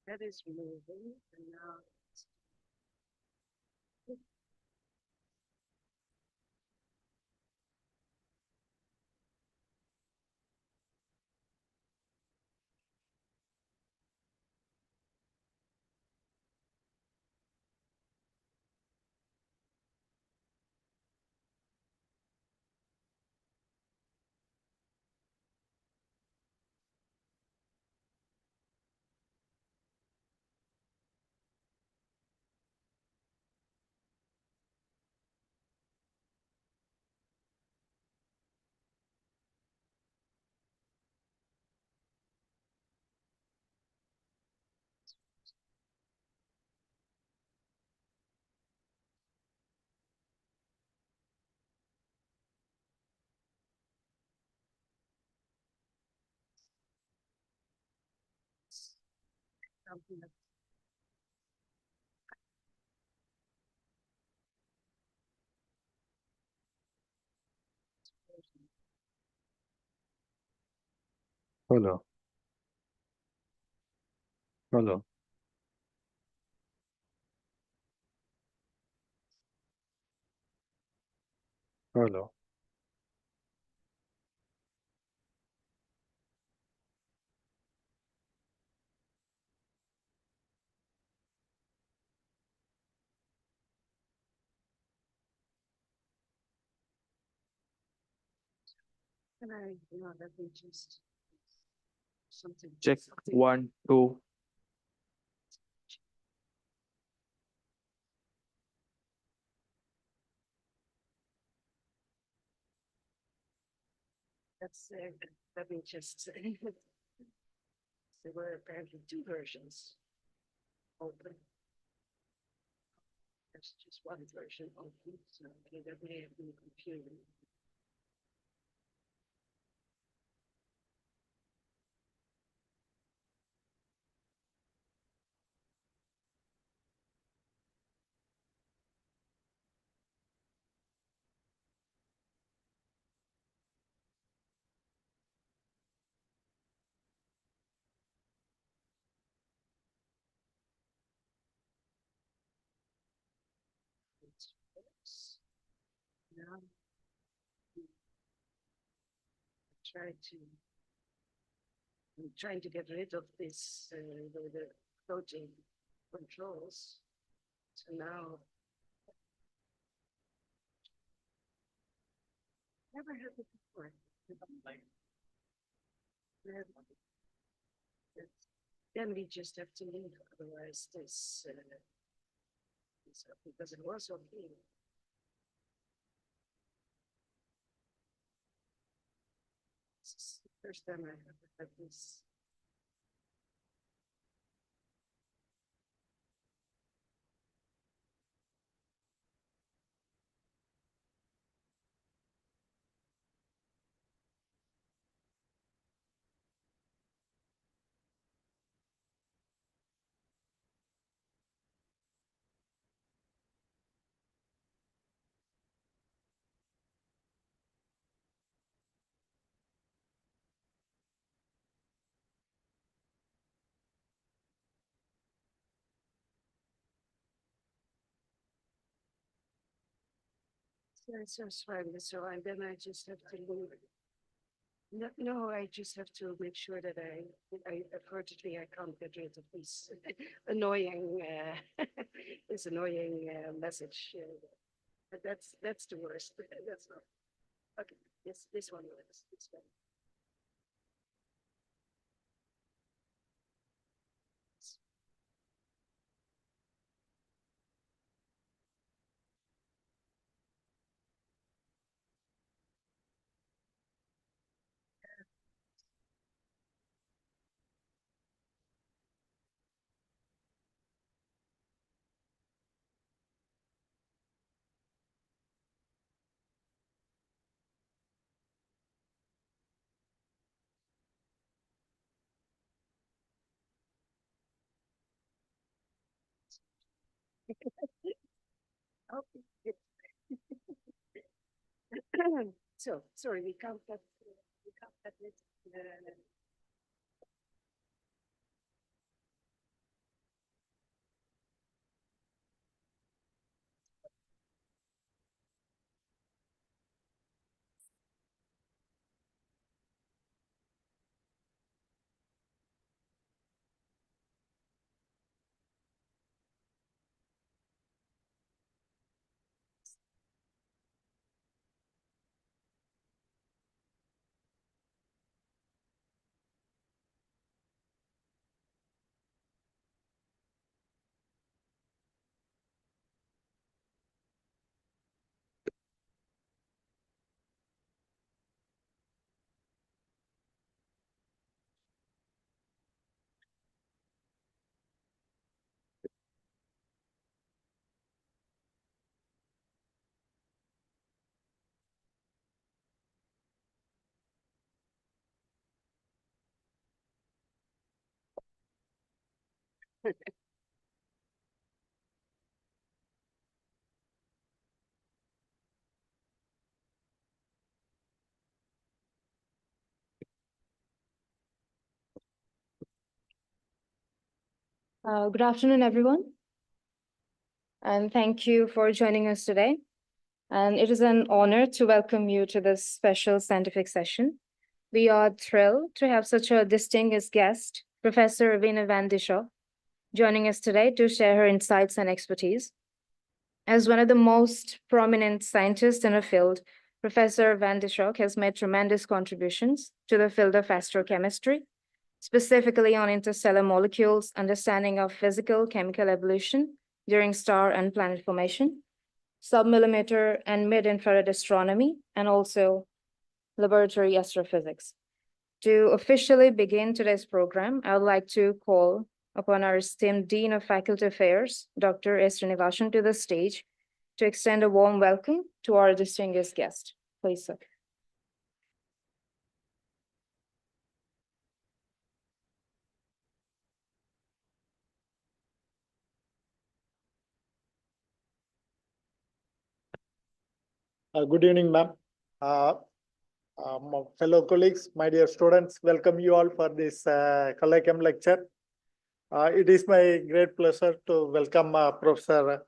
That is moving, and now something that Hello, hello, hello. can that we just something Check something 1, 2. that's let me just there were apparently two versions open. There's just one version open, so okay, that may have been confusing. Now try to I'm trying to get rid of this the floating controls. So now never had it before. Then we just have to leave, otherwise this because it was okay. This is the first time I ever had this. So it's so fine. So and then I just have to leave No, no, I just have to make sure that unfortunately, I can't get rid of this annoying, this annoying message. But that's the worst. That's not okay. This one works. This one. Okay. So sorry, we can't that it. Good afternoon, everyone, and thank you for joining us today. And it is an honor to welcome you to this special scientific session. We are thrilled to have such a distinguished guest, Professor Ewine van Dishoeck, joining us today to share her insights and expertise. As one of the most prominent scientists in her field, Professor van Dishoeck has made tremendous contributions to the field of astrochemistry, specifically on interstellar molecules, understanding of physical chemical evolution during star and planet formation, submillimeter and mid-infrared astronomy, and also laboratory astrophysics. To officially begin today's program, I would like to call upon our esteemed Dean of Faculty Affairs, Dr. S. Srinivasan, to the stage to extend a warm welcome to our distinguished guest. Please, sir. Good evening, ma'am. My fellow colleagues, my dear students, welcome you all for this Colloquium lecture. It is my great pleasure to welcome Professor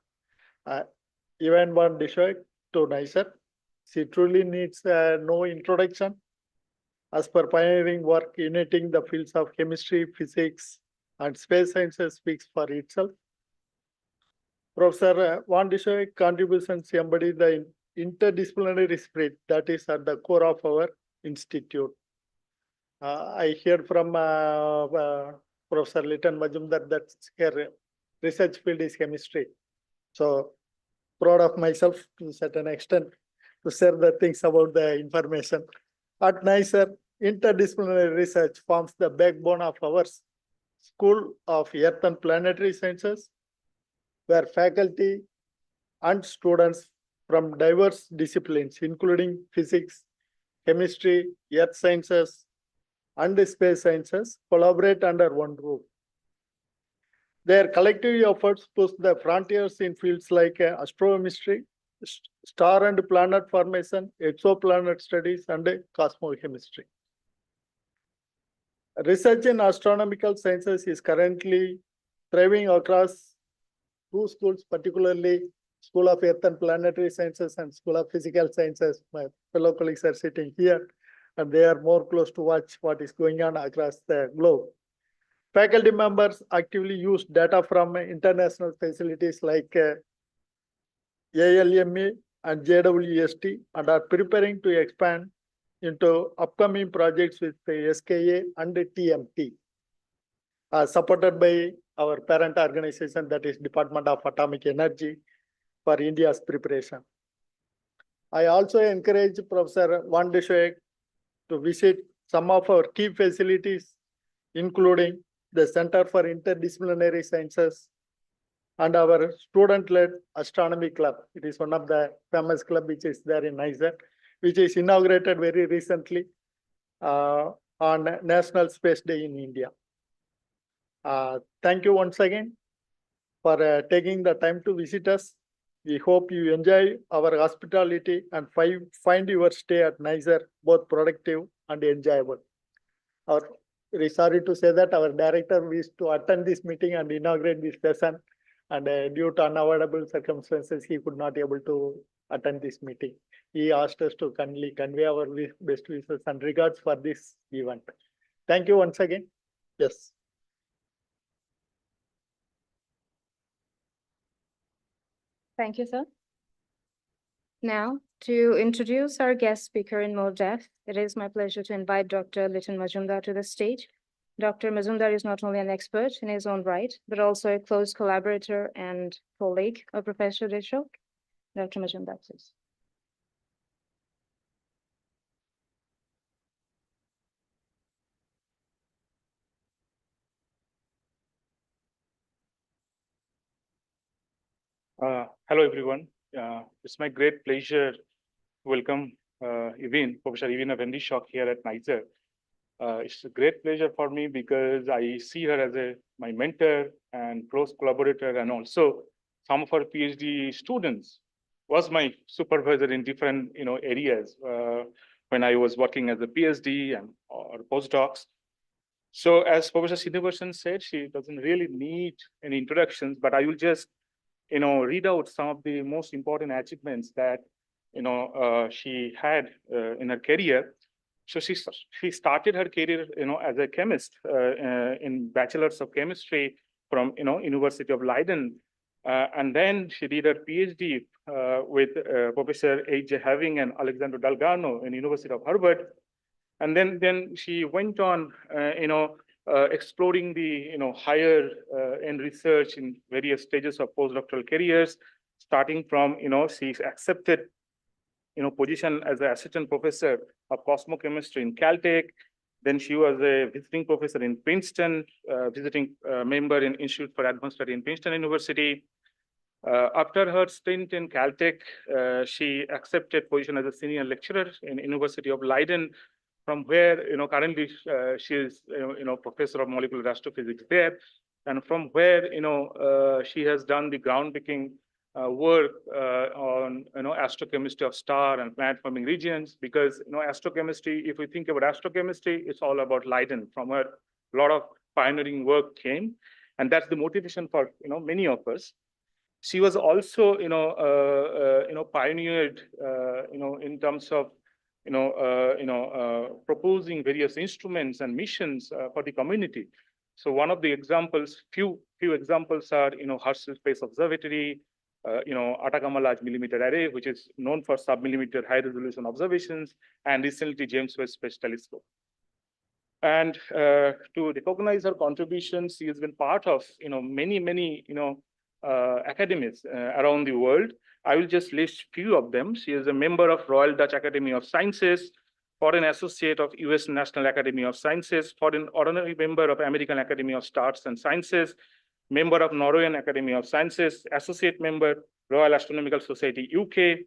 Ewine van Dishoeck to NISER. She truly needs no introduction as per pioneering work uniting the fields of chemistry, physics, and space sciences speaks for itself. Professor van Dishoeck contributions embody the interdisciplinary spirit that is at the core of our institute. I heard from Professor Leighton Majumdar that her research field is chemistry. So proud of myself to a certain extent to share the things about the information. At NISER, interdisciplinary research forms the backbone of our School of Earth and Planetary Sciences, where faculty and students from diverse disciplines, including physics, chemistry, earth sciences, and space sciences, collaborate under one roof. Their collective efforts push the frontiers in fields like astrochemistry, star and planet formation, exoplanet studies, and cosmochemistry. Research in astronomical sciences is currently thriving across two schools, particularly School of Earth and Planetary Sciences and School of Physical Sciences. My fellow colleagues are sitting here. and they are more close to watch what is going on across the globe. Faculty members actively use data from international facilities like ALMA and JWST and are preparing to expand into upcoming projects with the SKA and the TMT, supported by our parent organization, that is Department of Atomic Energy, for India's preparation. I also encourage Professor Van Dishoeck to visit some of our key facilities, including the Center for Interdisciplinary Sciences and our student-led astronomy club. It is one of the famous club which is there in NISER, which is inaugurated very recently on National Space Day in India. Thank you once again for taking the time to visit us. We hope you enjoy our hospitality and find your stay at NISER both productive and enjoyable. Very sorry to say that our director wished to attend this meeting and inaugurate this session, and due to unavoidable circumstances, he could not able to attend this meeting. He asked us to kindly convey our best wishes and regards for this event. Thank you once again. Yes. Thank you, sir. Now, to introduce our guest speaker in more depth, it is my pleasure to invite Dr. Litin Majumdar to the stage. Dr. Majumdar is not only an expert in his own right, but also a close collaborator and colleague of Professor Dishoeck. Dr. Majumdar, please. Hello, everyone. It's my great pleasure to welcome Ewine, Professor Ewine of Dishoeck here at NISER. It's a great pleasure for me because I see her as my mentor and close collaborator, and also some of her PhD students was my supervisor in different areas when I was working as a PhD and or postdocs. So as Professor Srinivasan said, she doesn't really need any introductions, but I will just read out some of the most important achievements that she had in her career. So she started her career as a chemist in Bachelor's of Chemistry from University of Leiden, and then she did her PhD with Professor H.J. Having and Alexandro Dalgarno in University of Harvard, and then she went on exploring the higher end research in various stages of postdoctoral careers, starting from she accepted position as an assistant professor of cosmochemistry in Caltech. Then she was a visiting professor in Princeton, visiting member in Institute for Advanced Study in Princeton University. After her stint in Caltech, she accepted position as a senior lecturer in University of Leiden, from where currently she is professor of molecular astrophysics there, and from where she has done the groundbreaking work on astrochemistry of star and planet forming regions. Because astrochemistry, if we think about astrochemistry, it's all about Leiden. From where a lot of pioneering work came, and that's the motivation for many of us. She was also pioneered in terms of proposing various instruments and missions for the community. So one of the examples, few examples are Herschel Space Observatory, Atacama Large Millimeter Array, which is known for sub-millimeter high resolution observations, and recently James Webb Space Telescope. And to recognize her contributions, she has been part of many academies around the world. I will just list few of them. She is a member of Royal Dutch Academy of Sciences, foreign associate of US National Academy of Sciences, foreign honorary member of American Academy of Arts and Sciences, member of Norwegian Academy of Sciences, associate member, Royal Astronomical Society UK,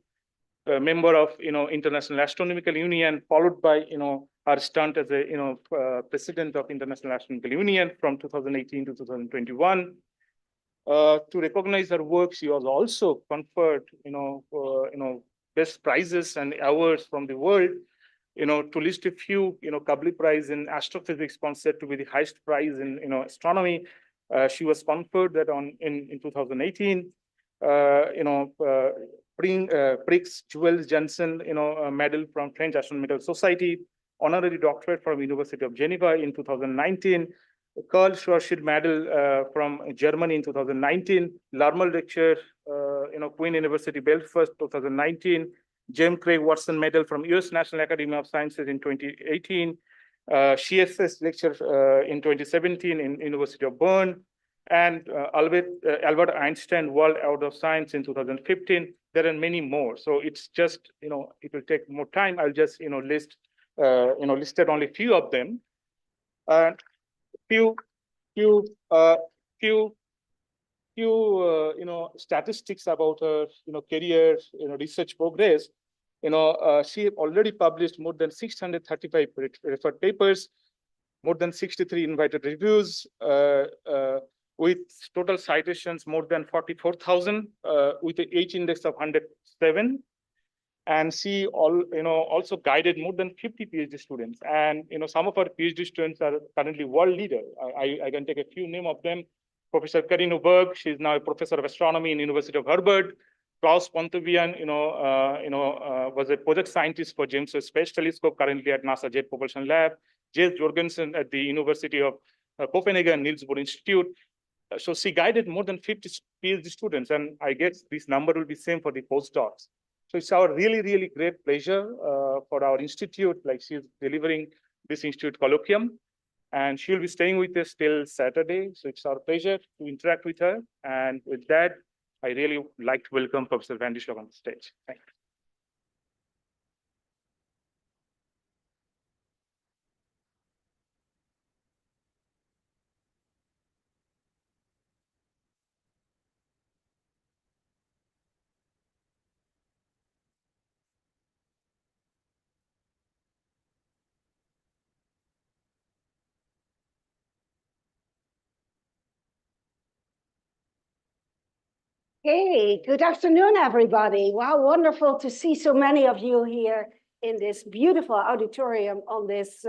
member of International Astronomical Union, followed by her stint as a president of International Astronomical Union from 2018 to 2021. To recognize her work, she was also conferred best prizes and awards from the world. To list a few, Kavli Prize in Astrophysics, considered to be the highest prize in astronomy. She was conferred that in 2018. Prix Jules Janssen, medal from French Astronomical Society. honorary doctorate from University of Geneva in 2019, Karl Schwarzschild Medal from Germany in 2019, Larmel Lecture, Queen University Belfast 2019, James Craig Watson Medal from US National Academy of Sciences in 2018, CSS Lecture in 2017 in University of Bern, and Albert Einstein World Award of Science in 2015. There are many more. So it's just, it will take more time. I'll just, listed only few of them. Few statistics about her, career, research progress. She already published more than 635 referred papers, more than 63 invited reviews, with total citations more than 44,000, with the H index of 107. And she also guided more than 50 PhD students. And some of our PhD students are currently world leaders. I can take a few names of them. Professor Karin Oberg, she's now a professor of astronomy in University of Harvard. Klaus Pontvian, was a project scientist for James Webb Space Telescope, currently at NASA Jet Propulsion Lab. Jens Jorgensen at the University of Copenhagen, Niels Bohr Institute. So she guided more than 50 PhD students, and I guess this number will be same for the postdocs. So it's our really, really great pleasure for our institute, like she's delivering this institute colloquium, and she'll be staying with us till Saturday. So it's our pleasure to interact with her. And with that, I really like to welcome Professor Van Dishoeck on the stage. Thank you. Hey, good afternoon, everybody. Wow, wonderful to see so many of you here in this beautiful auditorium on this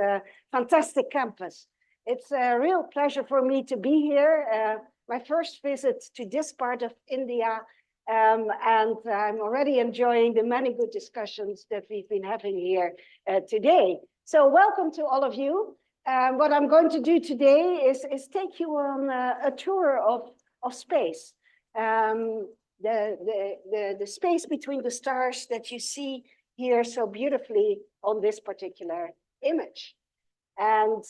fantastic campus. It's a real pleasure for me to be here. My first visit to this part of India, and I'm already enjoying the many good discussions that we've been having here today. So welcome to all of you. What I'm going to do today is take you on a tour of space. The space between the stars that you see here so beautifully on this particular image. And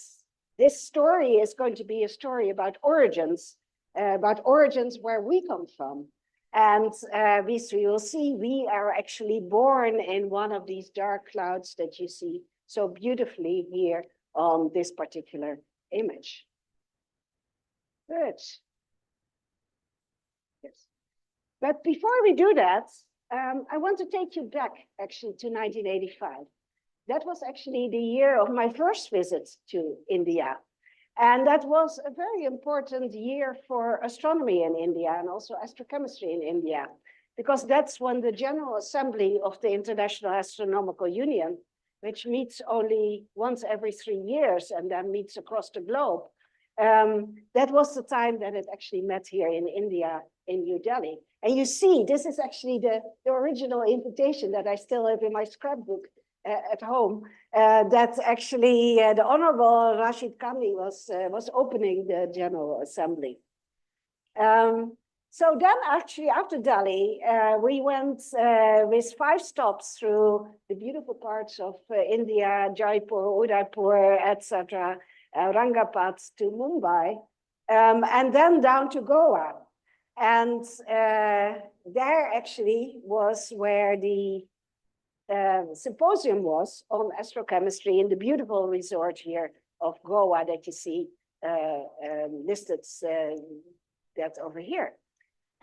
this story is going to be a story about origins where we come from. And we will see we are actually born in one of these dark clouds that you see so beautifully here on this particular image. Good. Yes. But before we do that, I want to take you back actually to 1985. That was actually the year of my first visit to India. And that was a very important year for astronomy in India and also astrochemistry in India, because that's when the General Assembly of the International Astronomical Union, which meets only once every 3 years and then meets across the globe, that was the time that it actually met here in India, in New Delhi. And you see, this is actually the original invitation that I still have in my scrapbook at home, that actually the Honorable Rashid Khani was opening the General Assembly. So then actually after Delhi, we went with 5 stops through the beautiful parts of India, Jaipur, Udaipur, etc., Rangapat to Mumbai, and then down to Goa. And there actually was where the symposium was on astrochemistry in the beautiful resort here of Goa that you see listed that over here.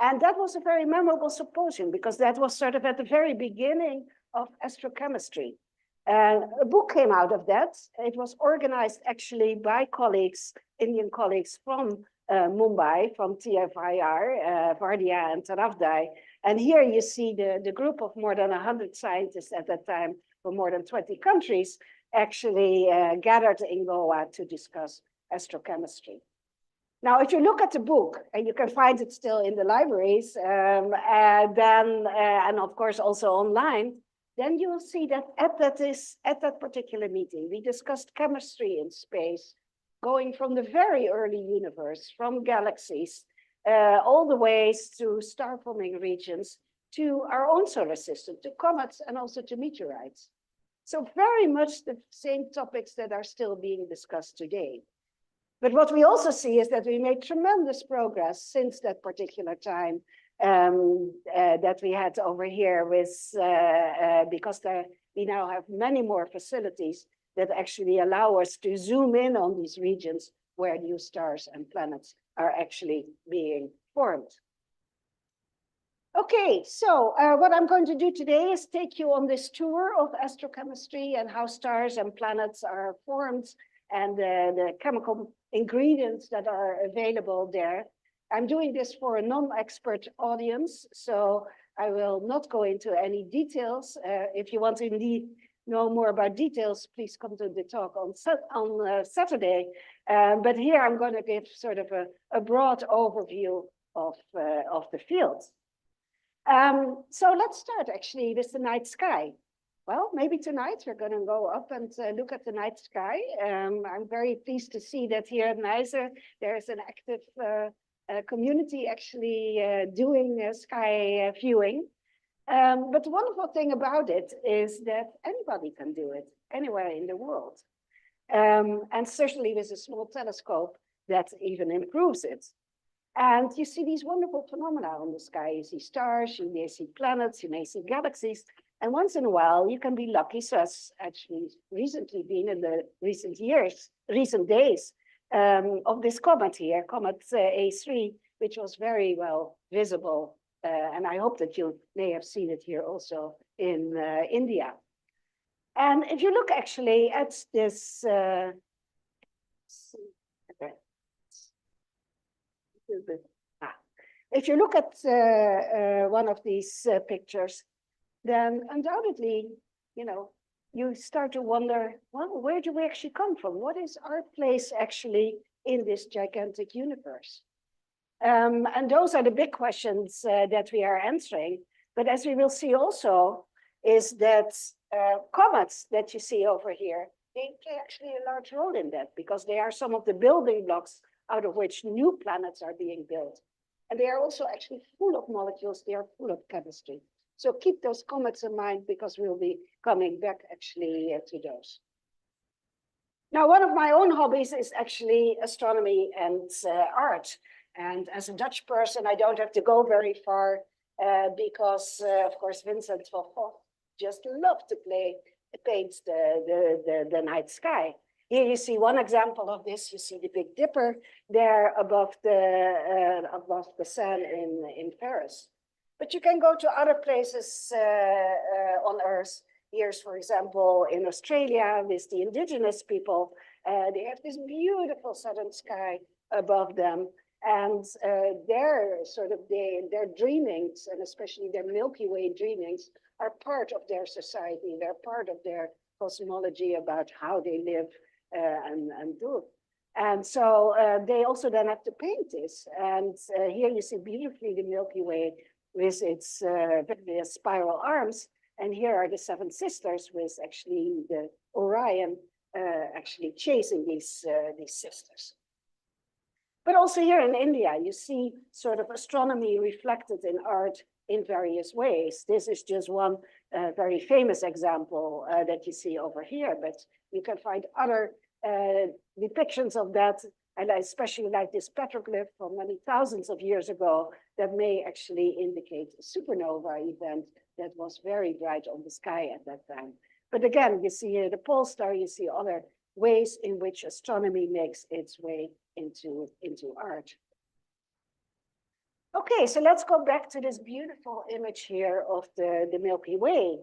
And that was a very memorable symposium because that was sort of at the very beginning of astrochemistry. A book came out of that. It was organized actually by colleagues, Indian colleagues from Mumbai, from TFIR, Vardia and Taravdai. And here you see the group of more than 100 scientists at that time from more than 20 countries actually gathered in Goa to discuss astrochemistry. Now, if you look at the book, and you can find it still in the libraries, and of course also online, then you will see that at that particular meeting, we discussed chemistry in space, going from the very early universe, from galaxies, all the ways to star-forming regions, to our own solar system, to comets and also to meteorites. So very much the same topics that are still being discussed today. But what we also see is that we made tremendous progress since that particular time that we had over here with, because we now have many more facilities that actually allow us to zoom in on these regions where new stars and planets are actually being formed. Okay, so what I'm going to do today is take you on this tour of astrochemistry and how stars and planets are formed and the chemical ingredients that are available there. I'm doing this for a non-expert audience, so I will not go into any details. If you want to know more about details, please come to the talk on Saturday. But here I'm going to give sort of a broad overview of the field. So let's start actually with the night sky. Well, maybe tonight we're going to go up and look at the night sky. I'm very pleased to see that here at NISER there is an active community actually doing sky viewing. But the wonderful thing about it is that anybody can do it anywhere in the world. And certainly with a small telescope that even improves it. And you see these wonderful phenomena on the sky. You see stars, you may see planets, you may see galaxies. And once in a while, you can be lucky. So as actually recently been in the recent days of this comet here, comet A3, which was very well visible. And I hope that you may have seen it here also in India. And if you look actually at this, if you look at one of these pictures, then undoubtedly, you know, you start to wonder, well, where do we actually come from? What is our place actually in this gigantic universe? And those are the big questions that we are answering. But as we will see also, is that comets that you see over here, they play actually a large role in that because they are some of the building blocks out of which new planets are being built. And they are also actually full of molecules, they are full of chemistry. So keep those comets in mind because we'll be coming back actually to those. Now, one of my own hobbies is actually astronomy and art. And as a Dutch person, I don't have to go very far because, of course, Vincent van Gogh just loved to paint the night sky. Here you see one example of this. You see the Big Dipper there above the Seine in Paris. But you can go to other places on Earth. Here's, for example, in Australia with the indigenous people. They have this beautiful southern sky above them. And their dreamings, and especially their Milky Way dreamings, are part of their society. They're part of their cosmology about how they live and do. And so they also then have to paint this. And here you see beautifully the Milky Way with its various spiral arms. And here are the Seven Sisters with actually the Orion actually chasing these sisters. But also here in India, you see sort of astronomy reflected in art in various ways. This is just one very famous example that you see over here, but you can find other depictions of that. And I especially like this petroglyph from many thousands of years ago that may actually indicate a supernova event that was very bright on the sky at that time. But again, you see here the pole star, you see other ways in which astronomy makes its way into art. Okay, so let's go back to this beautiful image here of the Milky Way.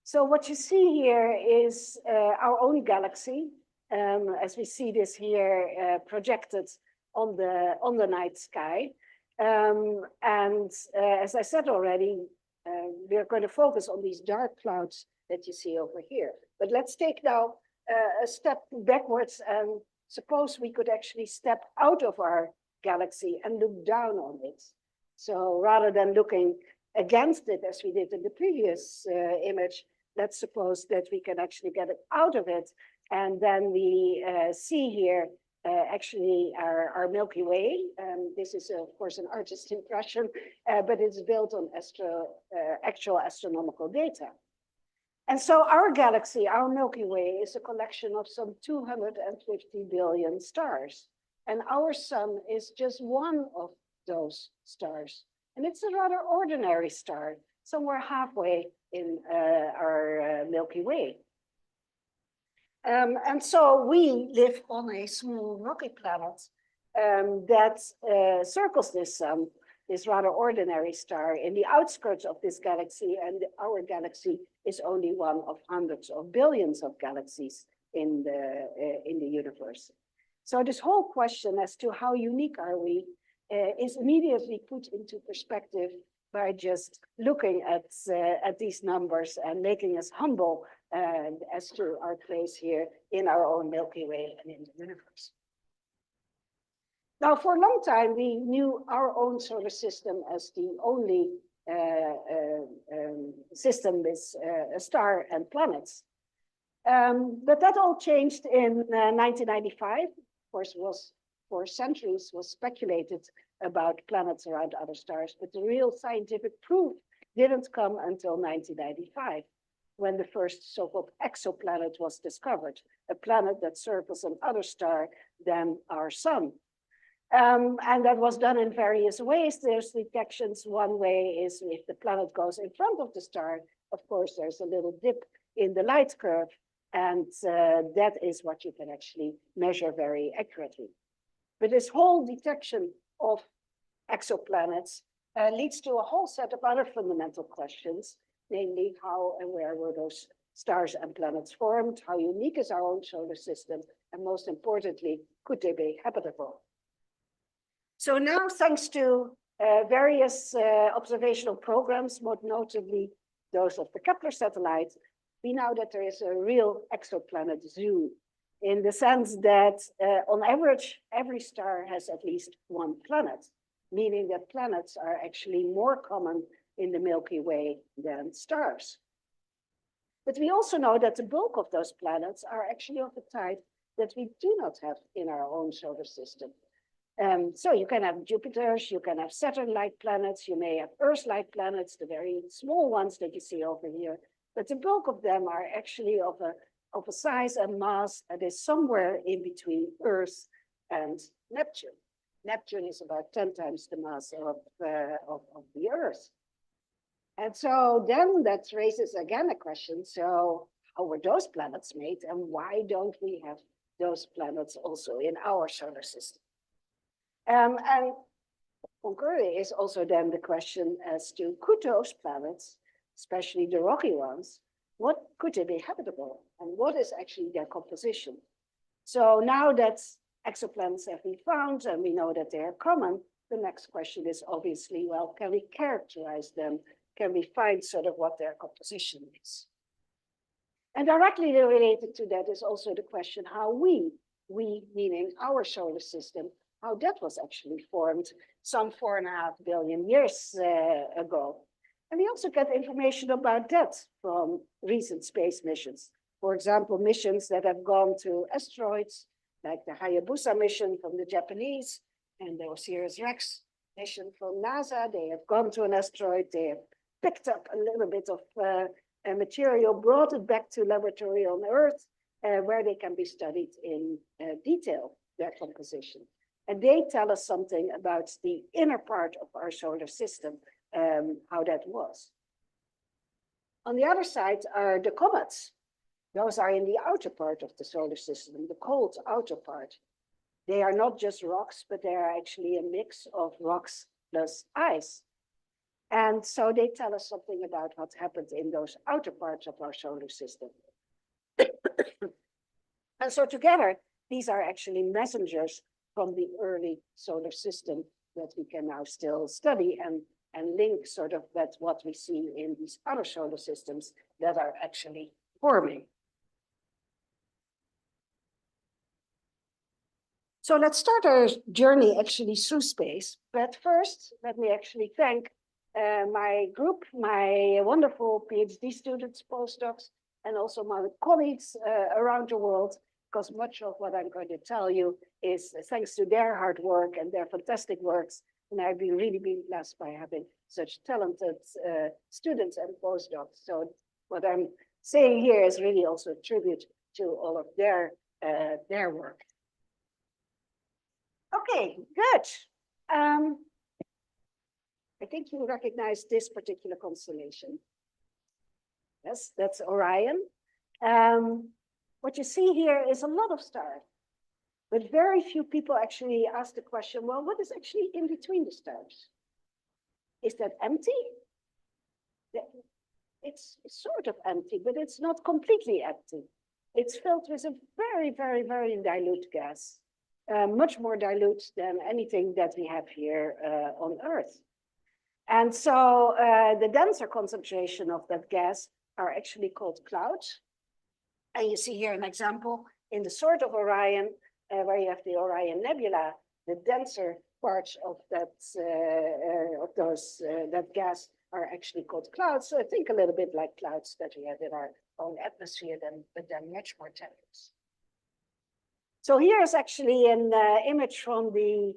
So what you see here is our own galaxy, as we see this here projected on the night sky. As I said already, we're going to focus on these dark clouds that you see over here. But let's take now a step backwards and suppose we could actually step out of our galaxy and look down on it. So rather than looking against it as we did in the previous image, let's suppose that we can actually get it out of it. And then we see here actually our Milky Way. This is, of course, an artist's impression, but it's built on actual astronomical data. And so our galaxy, our Milky Way, is a collection of some 250 billion stars. And our sun is just one of those stars. And it's a rather ordinary star, somewhere halfway in our Milky Way. And so we live on a small rocky planet that circles this sun, this rather ordinary star, in the outskirts of this galaxy, and our galaxy is only one of hundreds of billions of galaxies in the universe. So this whole question as to how unique are we is immediately put into perspective by just looking at these numbers and making us humble as to our place here in our own Milky Way and in the universe. Now, for a long time, we knew our own solar system as the only system with a star and planets. But that all changed in 1995. Of course, for centuries was speculated about planets around other stars, but the real scientific proof didn't come until 1995, when the first so-called exoplanet was discovered, a planet that circles another star than our sun. And that was done in various ways. There's detections. One way is if the planet goes in front of the star, of course, there's a little dip in the light curve, and that is what you can actually measure very accurately. But this whole detection of exoplanets leads to a whole set of other fundamental questions, namely how and where were those stars and planets formed, how unique is our own solar system, and most importantly, could they be habitable? So now, thanks to various observational programs, most notably those of the Kepler satellite, we know that there is a real exoplanet zoo, in the sense that on average, every star has at least one planet, meaning that planets are actually more common in the Milky Way than stars. But we also know that the bulk of those planets are actually of the type that we do not have in our own solar system. So you can have Jupiters, you can have Saturn-like planets, you may have Earth-like planets, the very small ones that you see over here, but the bulk of them are actually of a size and mass that is somewhere in between Earth and Neptune. Neptune is about 10 times the mass of the Earth. And so then that raises again a question, so how were those planets made, and why don't we have those planets also in our solar system? And concurrently is also then the question as to could those planets, especially the rocky ones, what could they be habitable, and what is actually their composition? So now that exoplanets have been found and we know that they are common, the next question is obviously, well, can we characterize them? Can we find sort of what their composition is? And directly related to that is also the question how we meaning our solar system, how that was actually formed some 4.5 billion years ago. And we also get information about that from recent space missions. For example, missions that have gone to asteroids, like the Hayabusa mission from the Japanese and the OSIRIS-REx mission from NASA. They have gone to an asteroid, they have picked up a little bit of material, brought it back to laboratory on Earth, where they can be studied in detail, their composition. And they tell us something about the inner part of our solar system, how that was. On the other side are the comets. Those are in the outer part of the solar system, the cold outer part. They are not just rocks, but they are actually a mix of rocks plus ice. And so they tell us something about what happened in those outer parts of our solar system. And so together, these are actually messengers from the early solar system that we can now still study and link sort of that what we see in these other solar systems that are actually forming. So let's start our journey actually through space. But first, let me actually thank my group, my wonderful PhD students, postdocs, and also my colleagues around the world, because much of what I'm going to tell you is thanks to their hard work and their fantastic works. And I've really been blessed by having such talented students and postdocs. So what I'm saying here is really also a tribute to all of their work. Okay, good. I think you recognize this particular constellation. Yes, that's Orion. What you see here is a lot of stars, but very few people actually ask the question, well, what is actually in between the stars? Is that empty? It's sort of empty, but it's not completely empty. It's filled with a very, very, very dilute gas, much more dilute than anything that we have here on Earth. And so the denser concentration of that gas are actually called clouds. And you see here an example in the sort of Orion, where you have the Orion Nebula, the denser parts of that that gas are actually called clouds. So I think a little bit like clouds that we have in our own atmosphere, but then much more tenuous. So here is actually an image from the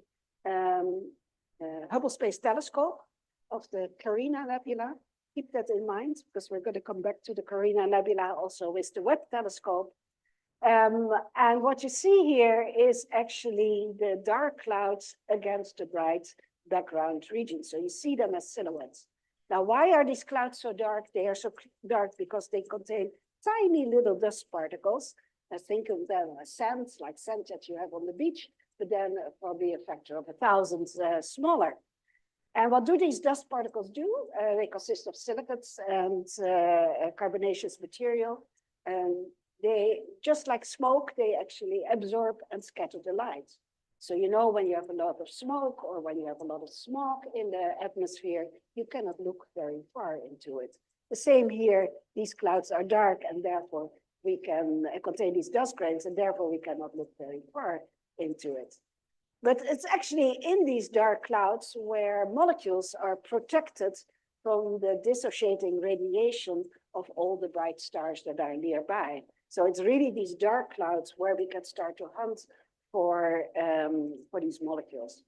Hubble Space Telescope of the Carina Nebula. Keep that in mind, because we're going to come back to the Carina Nebula also with the Webb telescope. And what you see here is actually the dark clouds against the bright background region. So you see them as silhouettes. Now, why are these clouds so dark? They are so dark because they contain tiny little dust particles. I think of them as sand, like sand that you have on the beach, but then probably a factor of 1,000 smaller. And what do these dust particles do? They consist of silicates and carbonaceous material. And they, just like smoke, they actually absorb and scatter the light. So you know when you have a lot of smoke or when you have a lot of smog in the atmosphere, you cannot look very far into it. The same here, these clouds are dark and therefore we can contain these dust grains and therefore we cannot look very far into it. But it's actually in these dark clouds where molecules are protected from the dissociating radiation of all the bright stars that are nearby. So it's really these dark clouds where we can start to hunt for these molecules.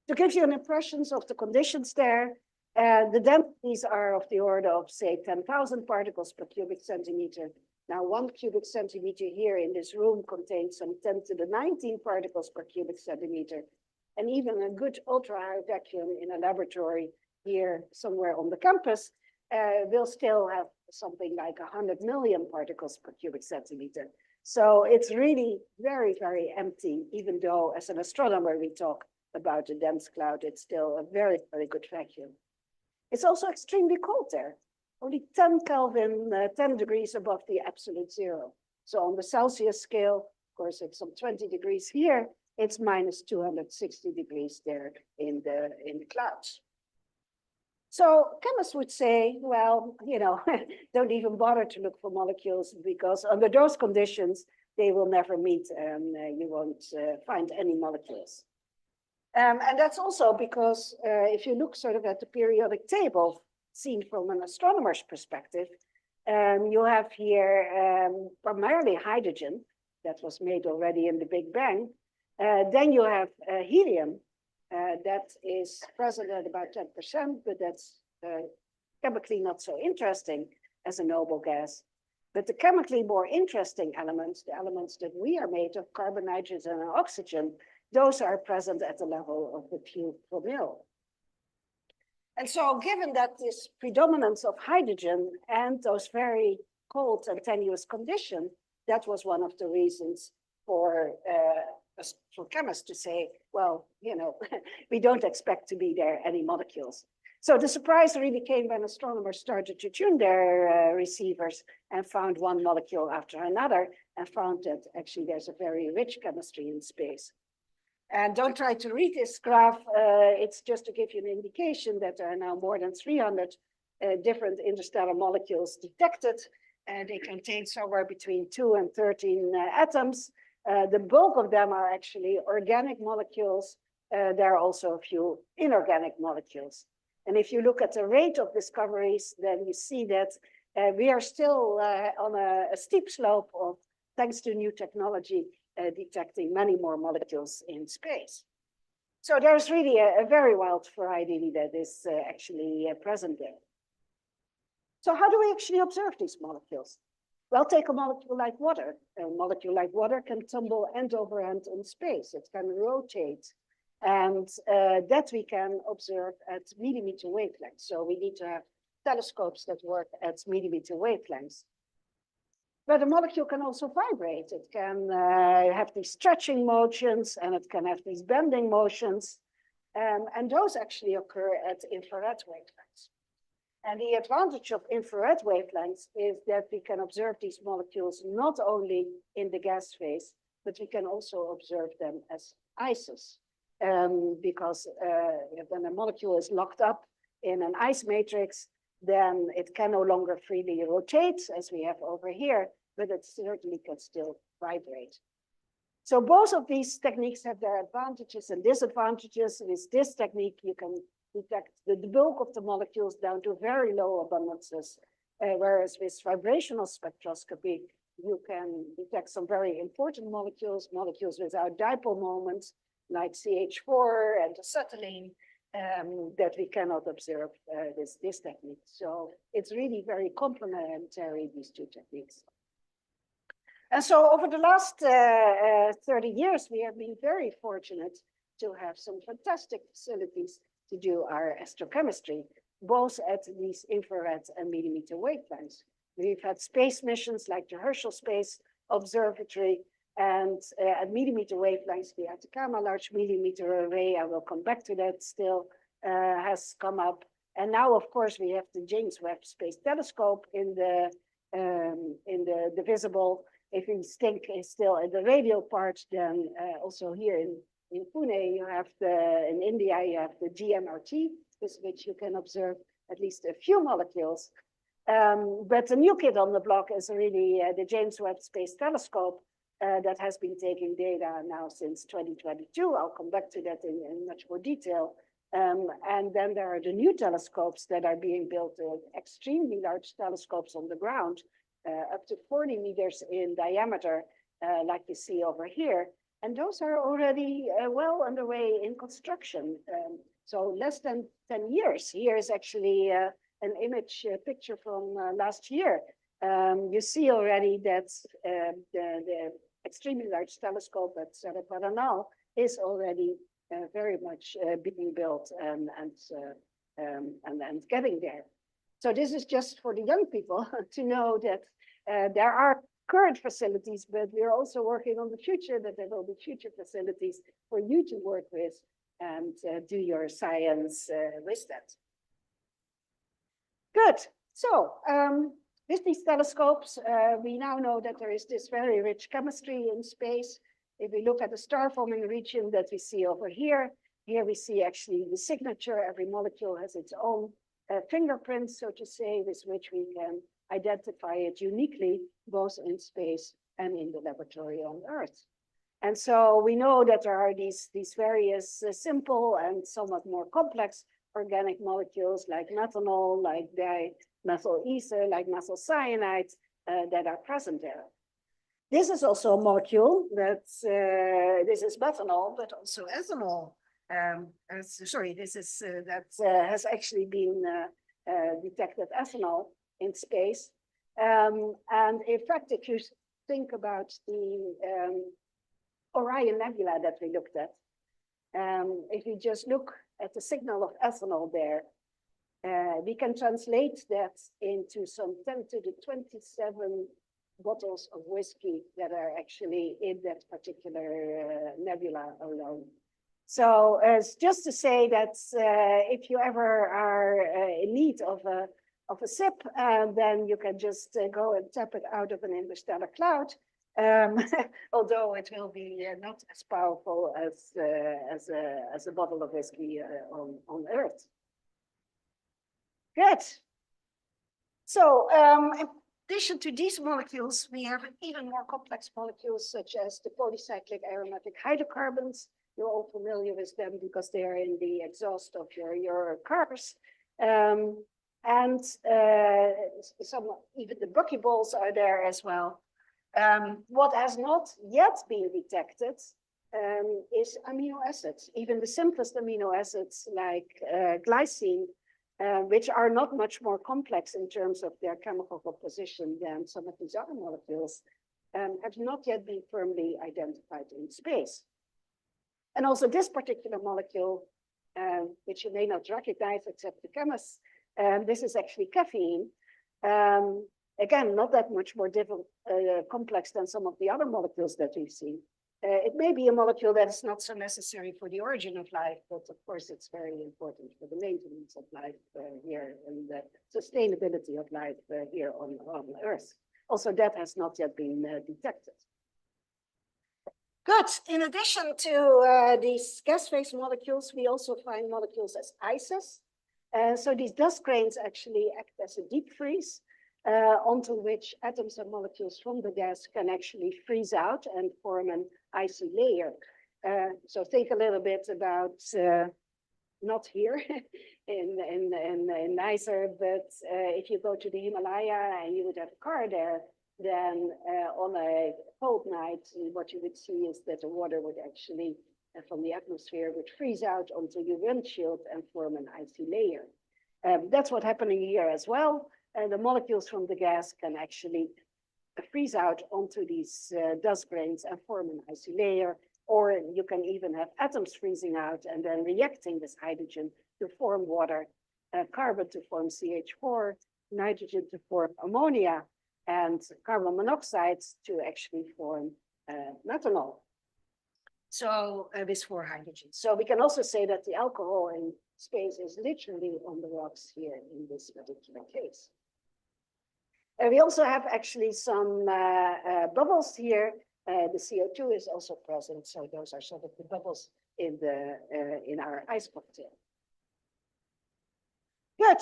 To give you an impression of the conditions there, the densities are of the order of, say, 10,000 particles per cubic centimeter. Now, 1 cubic centimeter here in this room contains some 10 to the 19 particles per cubic centimeter. And even a good ultra-high vacuum in a laboratory here somewhere on the campus will still have something like 100 million particles per cubic centimeter. So it's really very, very empty, even though as an astronomer we talk about a dense cloud, it's still a very, very good vacuum. It's also extremely cold there. Only 10 Kelvin, 10 degrees above the absolute zero. So on the Celsius scale, of course, it's some 20 degrees here. It's minus 260 degrees there in the clouds. So chemists would say, well, you know, don't even bother to look for molecules because under those conditions, they will never meet and you won't find any molecules. And that's also because if you look sort of at the periodic table, seen from an astronomer's perspective, you have here primarily hydrogen that was made already in the Big Bang. Then you have helium that is present at about 10%, but that's chemically not so interesting as a noble gas. But the chemically more interesting elements, the elements that we are made of, carbon, nitrogen, and oxygen, those are present at the level of a few promille. And so given that this predominance of hydrogen and those very cold and tenuous conditions, that was one of the reasons for chemists to say, well, you know, we don't expect to be there any molecules. So the surprise really came when astronomers started to tune their receivers and found one molecule after another and found that actually there's a very rich chemistry in space. And don't try to read this graph. It's just to give you an indication that there are now more than 300 different interstellar molecules detected. And they contain somewhere between 2 and 13 atoms. The bulk of them are actually organic molecules. There are also a few inorganic molecules. And if you look at the rate of discoveries, then you see that we are still on a steep slope of, thanks to new technology, detecting many more molecules in space. So there's really a very wild variety that is actually present there. So how do we actually observe these molecules? Well, take a molecule like water. A molecule like water can tumble end over end in space. It can rotate. And that we can observe at millimeter wavelengths. So we need to have telescopes that work at millimeter wavelengths. But a molecule can also vibrate. It can have these stretching motions, and it can have these bending motions. And those actually occur at infrared wavelengths. And the advantage of infrared wavelengths is that we can observe these molecules not only in the gas phase, but we can also observe them as ices. Because when a molecule is locked up in an ice matrix, then it can no longer freely rotate, as we have over here, but it certainly can still vibrate. So both of these techniques have their advantages and disadvantages. With this technique, you can detect the bulk of the molecules down to very low abundances, whereas with vibrational spectroscopy, you can detect some very important molecules, molecules without dipole moments, like CH4 and acetylene, that we cannot observe with this technique. So it's really very complementary, these two techniques. And so over the last 30 years, we have been very fortunate to have some fantastic facilities to do our astrochemistry, both at these infrared and millimeter wavelengths. We've had space missions like the Herschel Space Observatory, and at millimeter wavelengths, the Atacama Large Millimeter Array, I will come back to that still, has come up. And now, of course, we have the James Webb Space Telescope in the visible. If you think is still in the radial part, then also here in Pune, you have in India, you have the GMRT, with which you can observe at least a few molecules. But the new kid on the block is really the James Webb Space Telescope, that has been taking data now since 2022. I'll come back to that in much more detail. And then there are the new telescopes that are being built, extremely large telescopes on the ground, up to 40 meters in diameter, like you see over here. And those are already well underway in construction. So less than 10 years. Here is actually an image picture from last year. You see already that the extremely large telescope at Cerro Paranal is already very much being built and getting there. So this is just for the young people to know that there are current facilities, but we're also working on the future, that there will be future facilities for you to work with and do your science with that. Good. So with these telescopes, we now know that there is this very rich chemistry in space. If we look at the star-forming region that we see over here, here we see actually the signature. Every molecule has its own fingerprint, so to say, with which we can identify it uniquely, both in space and in the laboratory on Earth. And so we know that there are these various simple and somewhat more complex organic molecules like methanol, like dimethyl ether, like methyl cyanide that are present there. This is also a molecule that's, this is methanol, but also ethanol. This is that has actually been detected ethanol in space. And in fact, if you think about the Orion Nebula that we looked at, if you just look at the signal of ethanol there, we can translate that into some 10 to the 27 bottles of whiskey that are actually in that particular nebula alone. So it's just to say that if you ever are in need of a sip, then you can just go and tap it out of an interstellar cloud. Although it will be not as powerful as a bottle of whiskey on Earth. Good. So in addition to these molecules, we have even more complex molecules such as the polycyclic aromatic hydrocarbons. You're all familiar with them because they are in the exhaust of your cars. And some, even the buckyballs are there as well. What has not yet been detected is amino acids, even the simplest amino acids like glycine, which are not much more complex in terms of their chemical composition than some of these other molecules, have not yet been firmly identified in space. And also this particular molecule, which you may not recognize except the chemists, this is actually caffeine. Again, not that much more complex than some of the other molecules that we've seen. It may be a molecule that is not so necessary for the origin of life, but of course it's very important for the maintenance of life here and the sustainability of life here on Earth. Also, that has not yet been detected. Good. In addition to these gas phase molecules, we also find molecules as ices. So these dust grains actually act as a deep freeze onto which atoms and molecules from the gas can actually freeze out and form an icy layer. So think a little bit about, not here in NISER, but if you go to the Himalaya and you would have a car there, then on a cold night, what you would see is that the water would actually, from the atmosphere, would freeze out onto your windshield and form an icy layer. That's what's happening here as well. And the molecules from the gas can actually freeze out onto these dust grains and form an icy layer. Or you can even have atoms freezing out and then reacting with hydrogen to form water, carbon to form CH4, nitrogen to form ammonia, and carbon monoxide to actually form methanol. So with 4 hydrogens. So we can also say that the alcohol in space is literally on the rocks here in this particular case. We also have actually some bubbles here. The CO2 is also present, so those are sort of the bubbles in our ice cocktail. Good.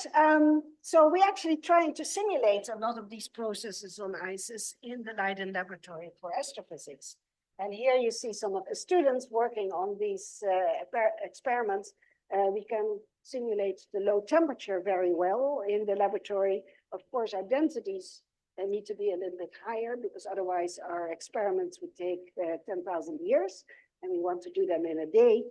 So we're actually trying to simulate a lot of these processes on ices in the Leiden laboratory for astrophysics. And here you see some of the students working on these experiments. We can simulate the low temperature very well in the laboratory. Of course, our densities need to be a little bit higher because otherwise our experiments would take 10,000 years and we want to do them in a day.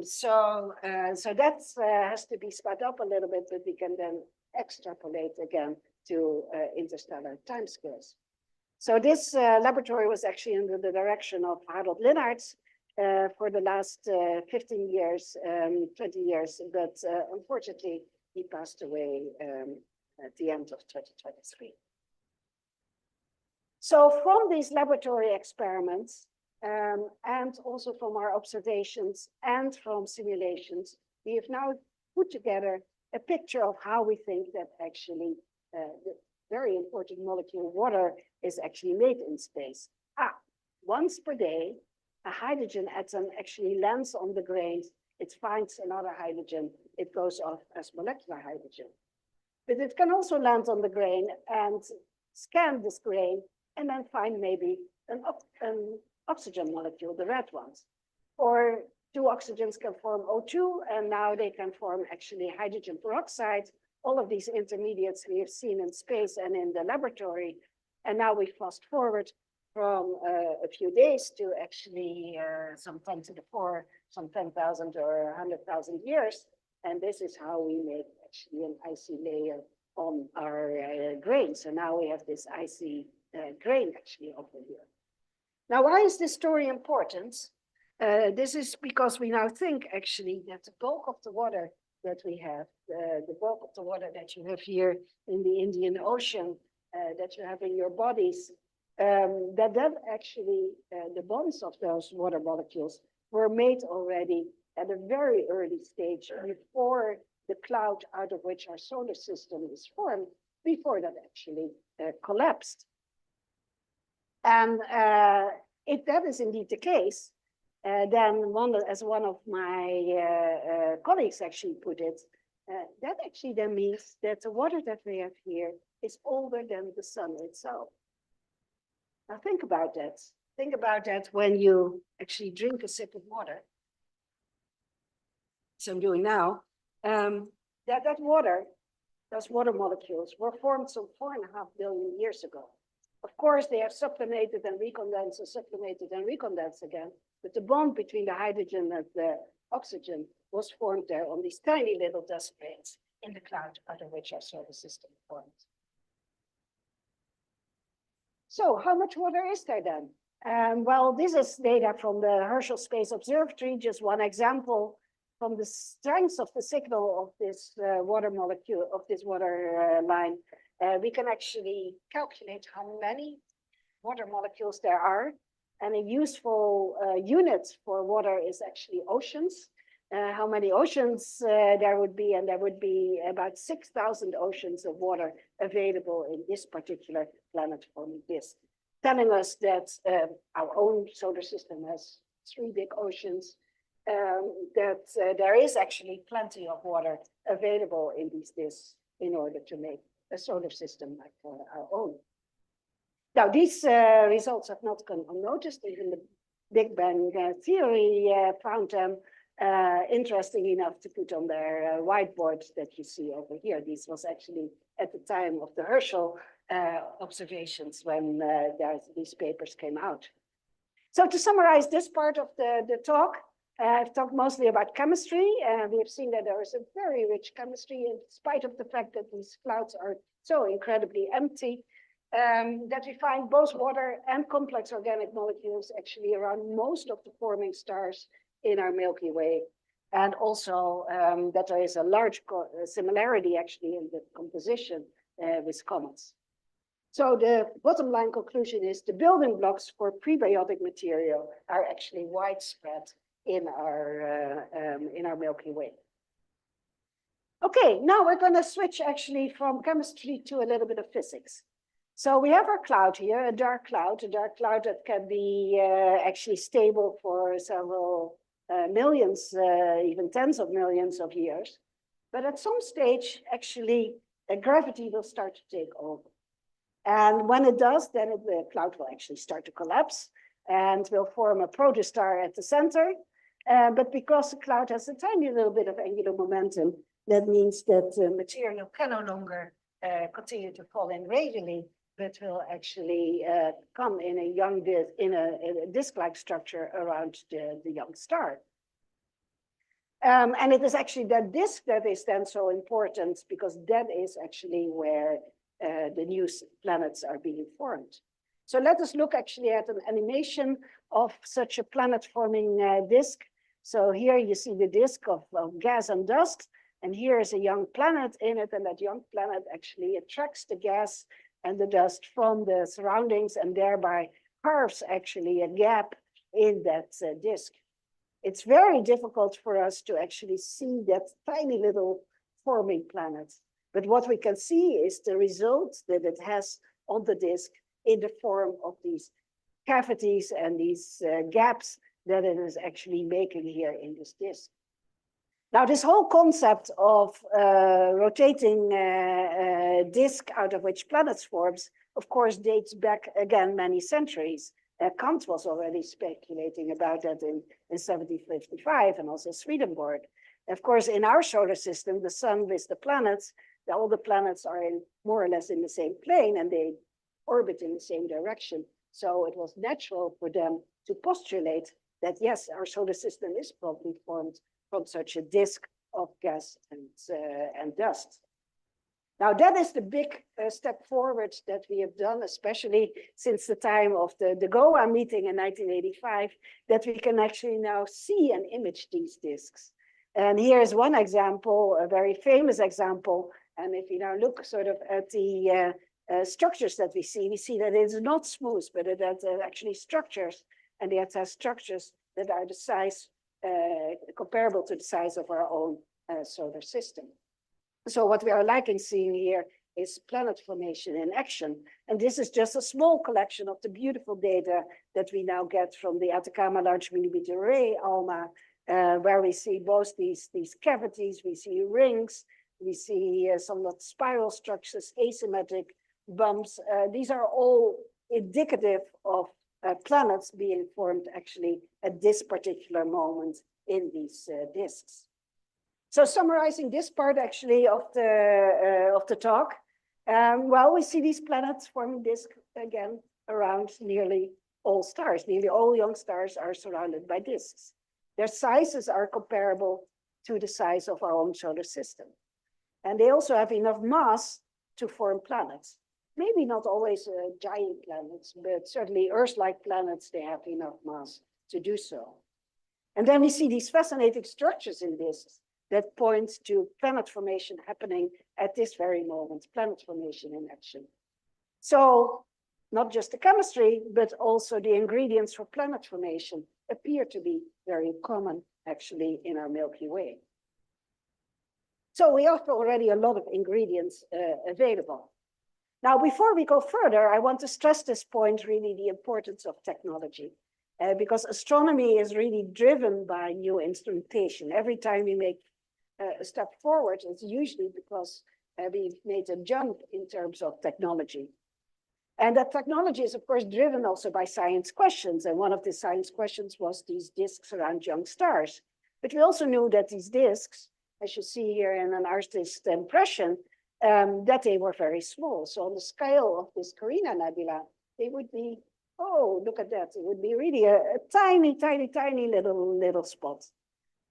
So that has to be sped up a little bit, but we can then extrapolate again to interstellar timescales. So this laboratory was actually under the direction of Harold Linnaerts for the last 15 years, 20 years, but unfortunately he passed away at the end of 2023. So from these laboratory experiments, and also from our observations and from simulations, we have now put together a picture of how we think that actually the very important molecule water is actually made in space. Once per day, a hydrogen atom actually lands on the grains, it finds another hydrogen, it goes off as molecular hydrogen. But it can also land on the grain and scan this grain and then find maybe an oxygen molecule, the red ones. Or 2 oxygens can form O2, and now they can form actually hydrogen peroxide. All of these intermediates we have seen in space and in the laboratory. And now we fast forward from a few days to actually some 10 to the 4, some 10,000 or 100,000 years. And this is how we make actually an icy layer on our grain. So now we have this icy grain actually over here. Now, why is this story important? This is because we now think actually that the bulk of the water that we have, the bulk of the water that you have here in the Indian Ocean, that you have in your bodies, that actually the bonds of those water molecules were made already at a very early stage before the cloud out of which our solar system is formed, before that actually collapsed. And if that is indeed the case, then as one of my colleagues actually put it, that actually then means that the water that we have here is older than the sun itself. Now think about that. Think about that when you actually drink a sip of water. So I'm doing now. that those water molecules were formed some 4.5 billion years ago. Of course, they have sublimated and recondensed and sublimated and recondensed again, but the bond between the hydrogen and the oxygen was formed there on these tiny little dust grains in the cloud out of which our solar system formed. So how much water is there then? Well, this is data from the Herschel Space Observatory, just one example from the strength of the signal of this water molecule, of this water line. We can actually calculate how many water molecules there are. And a useful unit for water is actually oceans. How many oceans there would be, and there would be about 6,000 oceans of water available in this particular planet-forming disk, telling us that our own solar system has 3 big oceans, that there is actually plenty of water available in these disks in order to make a solar system like our own. Now, these results have not gone unnoticed. Even the Big Bang theory found them interesting enough to put on their whiteboard that you see over here. This was actually at the time of the Herschel observations when these papers came out. So to summarize this part of the talk, I've talked mostly about chemistry. We have seen that there is a very rich chemistry in spite of the fact that these clouds are so incredibly empty, that we find both water and complex organic molecules actually around most of the forming stars in our Milky Way. And also that there is a large similarity actually in the composition with comets. So the bottom line conclusion is the building blocks for prebiotic material are actually widespread in our Milky Way. Okay, now we're going to switch actually from chemistry to a little bit of physics. So we have our cloud here, a dark cloud that can be actually stable for several millions, even tens of millions of years. But at some stage, actually, gravity will start to take over. And when it does, then the cloud will actually start to collapse and will form a protostar at the center. But because the cloud has a tiny little bit of angular momentum, that means that the material can no longer continue to fall in radially, but will actually come in a young disk, in a disk-like structure around the young star. And it is actually that disk that is then so important, because that is actually where the new planets are being formed. So let us look actually at an animation of such a planet-forming disk. So here you see the disk of gas and dust, and here is a young planet in it, and that young planet actually attracts the gas and the dust from the surroundings, and thereby carves actually a gap in that disk. It's very difficult for us to actually see that tiny little forming planet. But what we can see is the result that it has on the disk in the form of these cavities and these gaps that it is actually making here in this disk. Now, this whole concept of rotating disk out of which planets forms, of course, dates back again many centuries. Kant was already speculating about that in 1755, and also Swedenborg. Of course, in our solar system, the sun with the planets, all the planets are in more or less in the same plane, and they orbit in the same direction. So it was natural for them to postulate that, yes, our solar system is probably formed from such a disk of gas and dust. Now, that is the big step forward that we have done, especially since the time of the Goa meeting in 1985, that we can actually now see and image these disks. And here's one example, a very famous example. And if you now look sort of at the structures that we see that it's not smooth, but it has actually structures, and it has structures that are the size, comparable to the size of our own solar system. So what we are liking seeing here is planet formation in action. And this is just a small collection of the beautiful data that we now get from the Atacama Large Millimeter Array, ALMA, where we see both these cavities, we see rings, we see somewhat spiral structures, asymmetric bumps. These are all indicative of planets being formed actually at this particular moment in these disks. So summarizing this part actually of the talk, well, we see these planets forming disk again around nearly all stars. Nearly all young stars are surrounded by disks. Their sizes are comparable to the size of our own solar system. And they also have enough mass to form planets. Maybe not always giant planets, but certainly Earth-like planets, they have enough mass to do so. And then we see these fascinating structures in disks that point to planet formation happening at this very moment, planet formation in action. So not just the chemistry, but also the ingredients for planet formation appear to be very common actually in our Milky Way. So we have already a lot of ingredients available. Now, before we go further, I want to stress this point, really the importance of technology, because astronomy is really driven by new instrumentation. Every time we make a step forward, it's usually because we've made a jump in terms of technology. And that technology is, of course, driven also by science questions. And one of the science questions was these disks around young stars. But we also knew that these disks, as you see here in an artist's impression, that they were very small. So on the scale of this Carina Nebula, they would be, oh, look at that. It would be really a tiny, tiny, tiny little spot.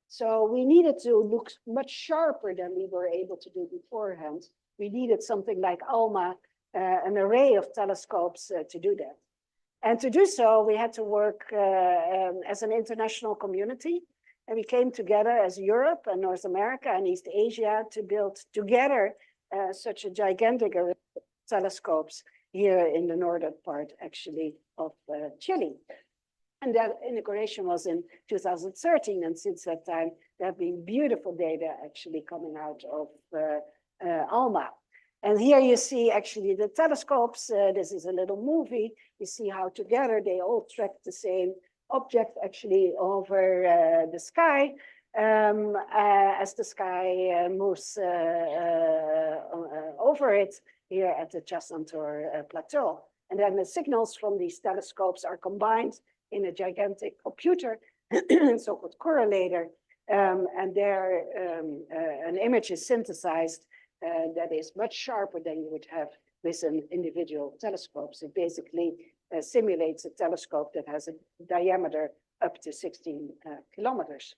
So we needed to look much sharper than we were able to do beforehand. We needed something like ALMA, an array of telescopes to do that. And to do so, we had to work as an international community. And we came together as Europe and North America and East Asia to build together such a gigantic array of telescopes here in the northern part, actually, of Chile. And that inauguration was in 2013. And since that time, there have been beautiful data actually coming out of ALMA. And here you see actually the telescopes. This is a little movie. You see how together they all track the same object actually over the sky as the sky moves over it here at the Chassantor Plateau. And then the signals from these telescopes are combined in a gigantic computer, so-called correlator, and there an image is synthesized that is much sharper than you would have with an individual telescope. So it basically simulates a telescope that has a diameter up to 16 kilometers.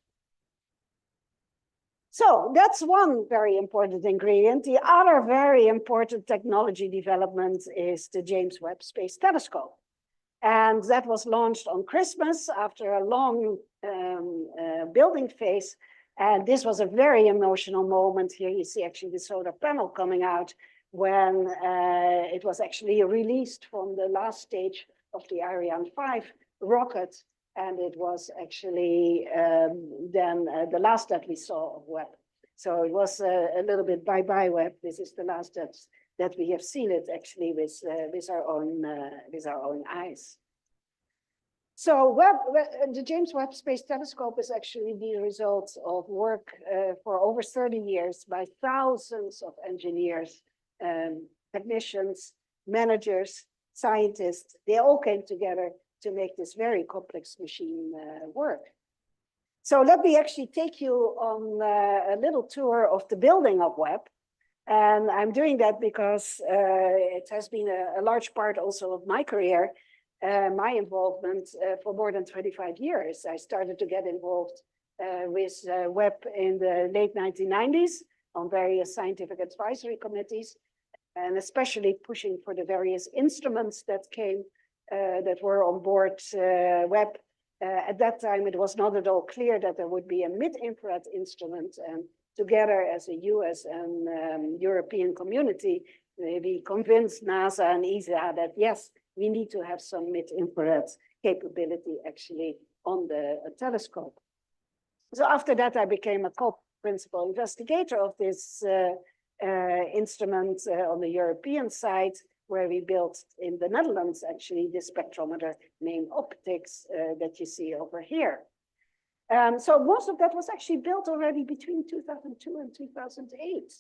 So that's one very important ingredient. The other very important technology development is the James Webb Space Telescope. And that was launched on Christmas after a long building phase. And this was a very emotional moment. Here you see actually the solar panel coming out when it was actually released from the last stage of the Ariane 5 rocket. And it was actually then the last that we saw of Webb. So it was a little bit bye-bye Webb. This is the last that we have seen it actually with our own eyes. So the James Webb Space Telescope is actually the result of work for over 30 years by thousands of engineers, technicians, managers, scientists. They all came together to make this very complex machine work. So let me actually take you on a little tour of the building of Webb. And I'm doing that because it has been a large part also of my career, my involvement for more than 25 years. I started to get involved with Webb in the late 1990s on various scientific advisory committees, and especially pushing for the various instruments that came that were on board Webb. At that time, it was not at all clear that there would be a mid-infrared instrument, and together as a US and European community, we convinced NASA and ESA that yes, we need to have some mid-infrared capability actually on the telescope. So after that, I became a co-principal investigator of this instrument on the European side, where we built in the Netherlands, actually, the spectrometer named Optics that you see over here. So most of that was actually built already between 2002 and 2008.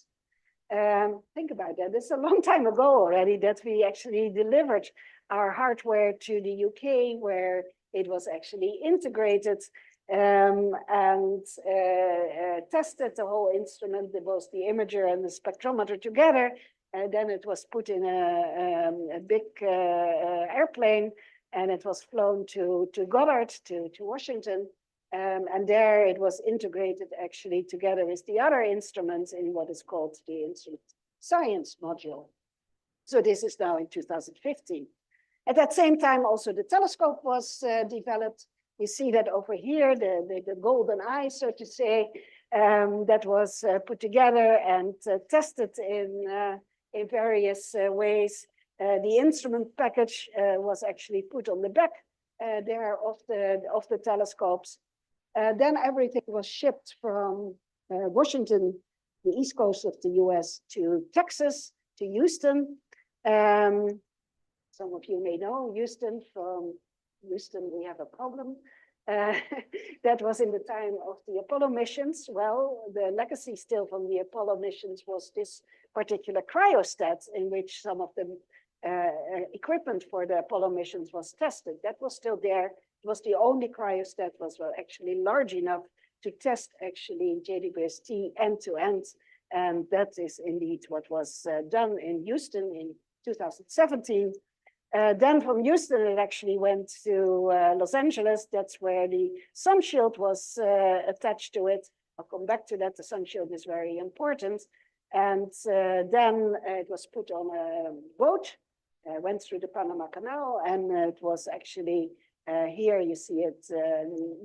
Think about that. It's a long time ago already that we actually delivered our hardware to the UK, where it was actually integrated. and tested the whole instrument, both the imager and the spectrometer together. And then it was put in a big airplane, and it was flown to Goddard, to Washington. And there it was integrated actually together with the other instruments in what is called the instrument science module. So this is now in 2015. At that same time, also the telescope was developed. You see that over here, the golden eye, so to say, that was put together and tested in various ways. The instrument package was actually put on the back there of the telescopes. Then everything was shipped from Washington, the east coast of the US, to Texas, to Houston. Some of you may know Houston. From Houston, we have a problem. That was in the time of the Apollo missions. Well, the legacy still from the Apollo missions was this particular cryostat in which some of the equipment for the Apollo missions was tested. That was still there. It was the only cryostat was actually large enough to test actually JWST end to end. And that is indeed what was done in Houston in 2017. Then from Houston, it actually went to Los Angeles. That's where the sun shield was attached to it. I'll come back to that. The sun shield is very important. And then it was put on a boat, went through the Panama Canal, and it was actually here you see it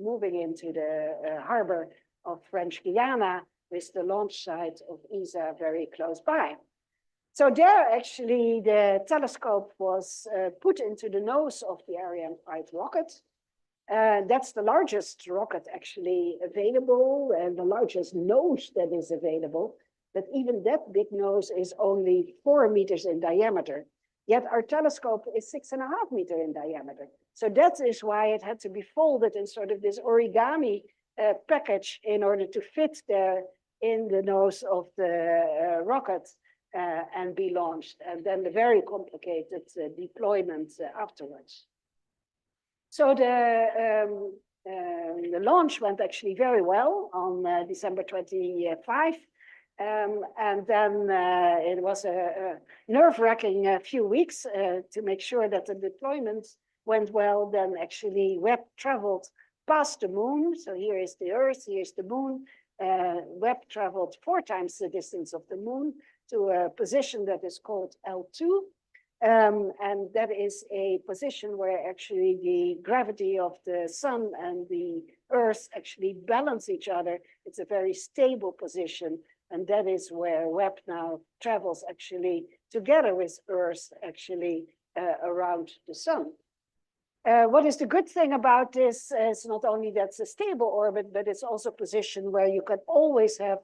moving into the harbor of French Guiana with the launch site of ESA very close by. So there actually the telescope was put into the nose of the Ariane 5 rocket. That's the largest rocket actually available and the largest nose that is available. But even that big nose is only 4 meters in diameter. Yet our telescope is 6.5 meters in diameter. So that is why it had to be folded in sort of this origami package in order to fit there in the nose of the rocket and be launched. And then the very complicated deployment afterwards. So the launch went actually very well on December 25. And then it was a nerve-wracking few weeks to make sure that the deployment went well. Then actually Webb traveled past the moon. So here is the Earth, here's the moon. Webb traveled 4 times the distance of the moon to a position that is called L2. And that is a position where actually the gravity of the sun and the Earth actually balance each other. It's a very stable position. And that is where Webb now travels actually together with Earth actually around the sun. What is the good thing about this is not only that it's a stable orbit, but it's also a position where you can always have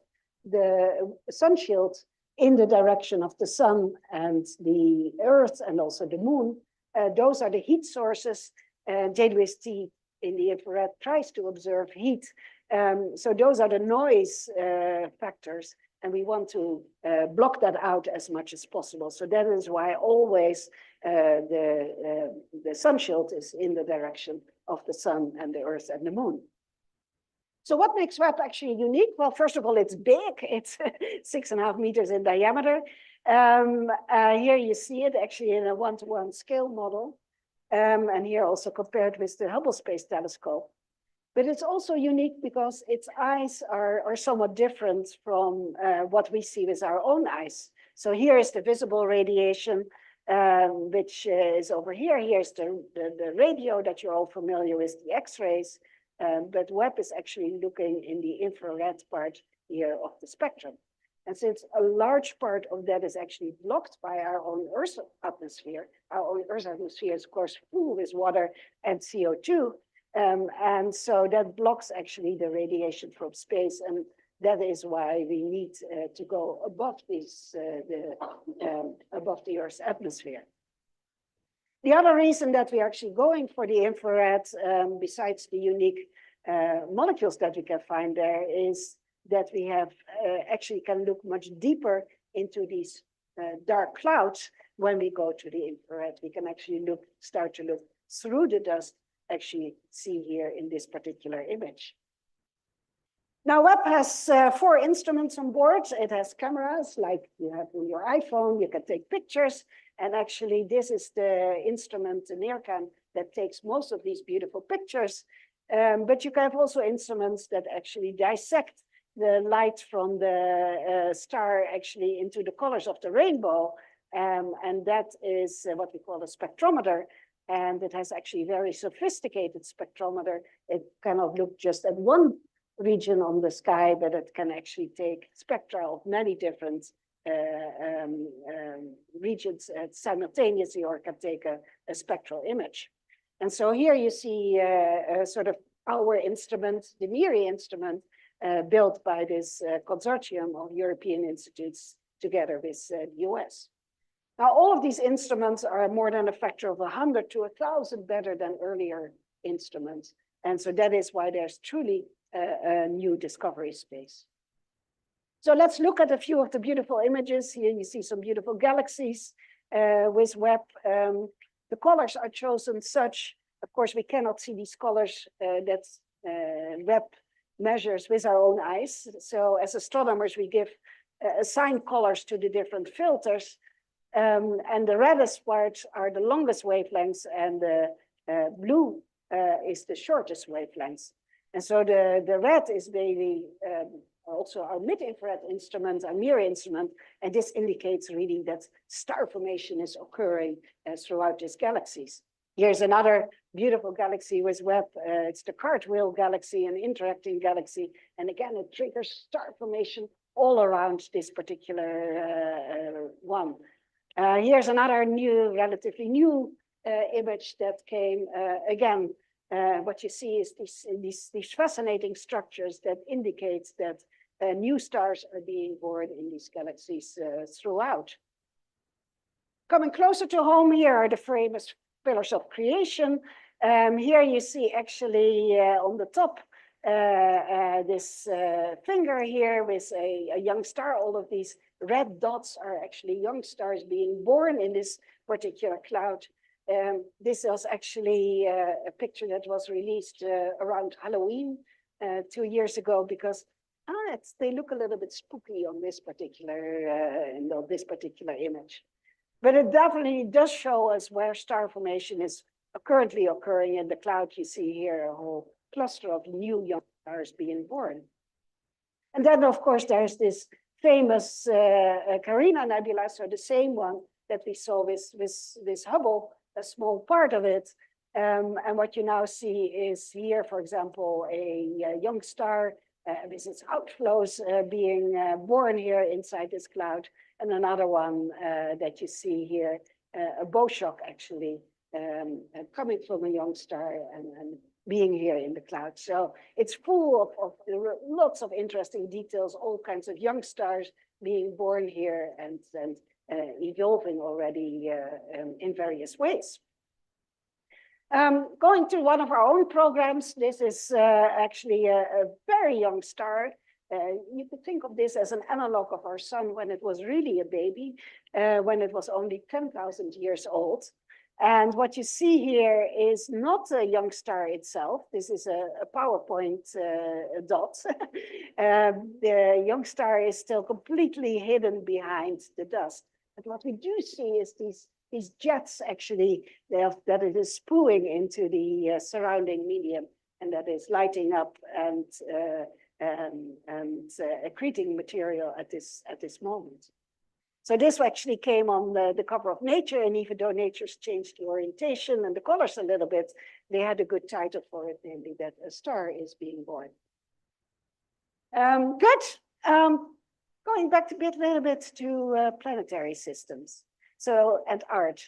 the sun shield in the direction of the sun and the Earth and also the moon. Those are the heat sources. JWST in the infrared tries to observe heat. So those are the noise factors, and we want to block that out as much as possible. So that is why always the sun shield is in the direction of the sun and the Earth and the moon. So what makes Webb actually unique? Well, first of all, it's big. It's 6.5 meters in diameter. Here you see it actually in a 1-to-1 scale model. And here also compared with the Hubble Space Telescope. But it's also unique because its eyes are somewhat different from what we see with our own eyes. So here is the visible radiation, which is over here. Here's the radio that you're all familiar with, the X-rays. But Webb is actually looking in the infrared part here of the spectrum. And since a large part of that is actually blocked by our own Earth atmosphere, our own Earth atmosphere is of course full with water and CO2. And so that blocks actually the radiation from space. And that is why we need to go above this, above the Earth's atmosphere. The other reason that we're actually going for the infrared, besides the unique molecules that we can find there, is that we have actually can look much deeper into these dark clouds when we go to the infrared. We can actually start to look through the dust actually see here in this particular image. Now, Webb has 4 instruments on board. It has cameras like you have on your iPhone. You can take pictures. And actually, this is the instrument, the NIRCam, that takes most of these beautiful pictures. But you can have also instruments that actually dissect the light from the star actually into the colors of the rainbow. And that is what we call a spectrometer. And it has actually very sophisticated spectrometer. It cannot look just at one region on the sky, but it can actually take spectra of many different regions simultaneously, or can take a spectral image. And so here you see sort of our instrument, the MIRI instrument, built by this consortium of European institutes together with the US. Now, all of these instruments are more than a factor of 100 to 1,000 better than earlier instruments. And so that is why there's truly a new discovery space. So let's look at a few of the beautiful images. Here you see some beautiful galaxies with Webb. The colors are chosen such, of course, we cannot see these colors that Webb measures with our own eyes. So as astronomers, we assign colors to the different filters. And the reddest parts are the longest wavelengths, and the blue is the shortest wavelengths. And so the red is really also our mid-infrared instrument, our MIRI instrument, and this indicates really that star formation is occurring throughout these galaxies. Here's another beautiful galaxy with Webb. It's the Cartwheel galaxy, an interacting galaxy. And again, it triggers star formation all around this particular one. Here's another relatively new image that came again. What you see is these fascinating structures that indicate that new stars are being born in these galaxies throughout. Coming closer to home, here are the famous pillars of creation. Here you see actually on the top this finger here with a young star. All of these red dots are actually young stars being born in this particular cloud. This was actually a picture that was released around Halloween 2 years ago, because they look a little bit spooky on this particular image. But it definitely does show us where star formation is currently occurring in the cloud. You see here a whole cluster of new young stars being born. And then, of course, there's this famous Carina Nebula, so the same one that we saw with Hubble, a small part of it. And what you now see is here, for example, a young star with its outflows being born here inside this cloud, and another one that you see here, a bow shock actually coming from a young star and being here in the cloud. So it's full of lots of interesting details, all kinds of young stars being born here and evolving already in various ways. Going to one of our own programs, this is actually a very young star. You could think of this as an analog of our sun when it was really a baby, when it was only 10,000 years old. And what you see here is not a young star itself. This is a PowerPoint dot. The young star is still completely hidden behind the dust. But what we do see is these jets actually that it is spewing into the surrounding medium, and that is lighting up and accreting material at this moment. So this actually came on the cover of Nature, and even though Nature's changed the orientation and the colors a little bit, they had a good title for it, namely that a star is being born. Good. Going back a little bit to planetary systems, and art.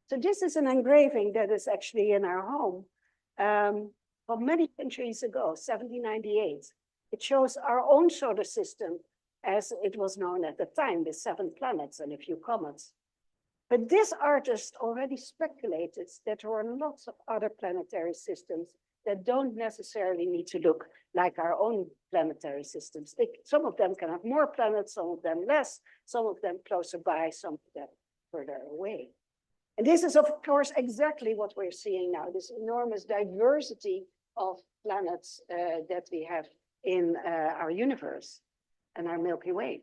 So this is an engraving that is actually in our home from many centuries ago, 1798. It shows our own solar system as it was known at the time, with 7 planets and a few comets. But this artist already speculated that there are lots of other planetary systems that don't necessarily need to look like our own planetary systems. Some of them can have more planets, some of them less, some of them closer by, some of them further away. And this is, of course, exactly what we're seeing now, this enormous diversity of planets that we have in our universe and our Milky Way.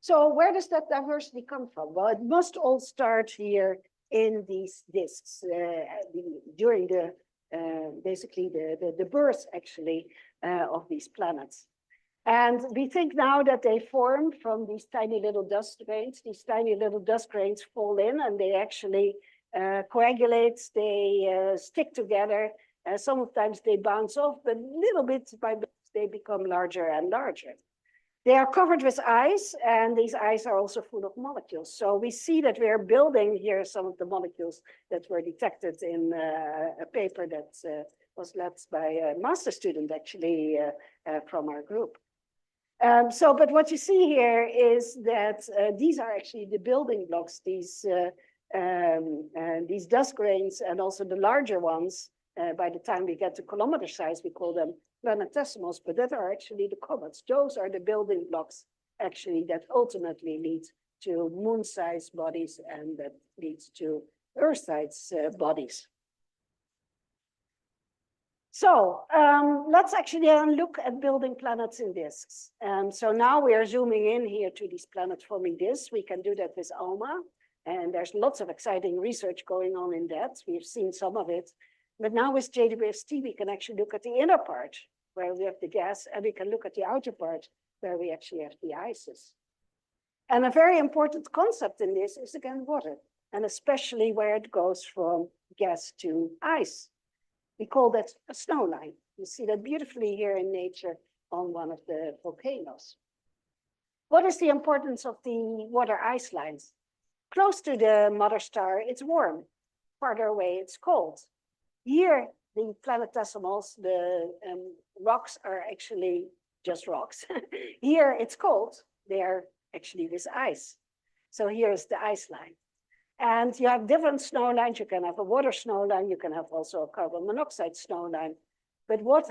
So where does that diversity come from? Well, it must all start here in these disks during the basically the birth actually of these planets. And we think now that they form from these tiny little dust grains. These tiny little dust grains fall in and they actually coagulate, they stick together. Sometimes they bounce off, but little bit by bit they become larger and larger. They are covered with ice, and these ice are also full of molecules. So we see that we are building here some of the molecules that were detected in a paper that was led by a master student actually from our group. But what you see here is that these are actually the building blocks, these dust grains and also the larger ones. By the time we get to kilometer size, we call them planetesimals, but that are actually the comets. Those are the building blocks actually that ultimately lead to moon-sized bodies and that leads to Earth-sized bodies. So let's actually look at building planets in disks. So now we are zooming in here to these planet-forming disks. We can do that with ALMA, and there's lots of exciting research going on in that. We've seen some of it. But now with JWST, we can actually look at the inner part where we have the gas, and we can look at the outer part where we actually have the ices. And a very important concept in this is again water, and especially where it goes from gas to ice. We call that a snow line. You see that beautifully here in nature on one of the volcanoes. What is the importance of the water ice lines? Close to the mother star, it's warm. Farther away, it's cold. Here, the planetesimals, the rocks are actually just rocks. Here, it's cold. They are actually this ice. So here is the ice line. And you have different snow lines. You can have a water snow line. You can have also a carbon monoxide snow line. But what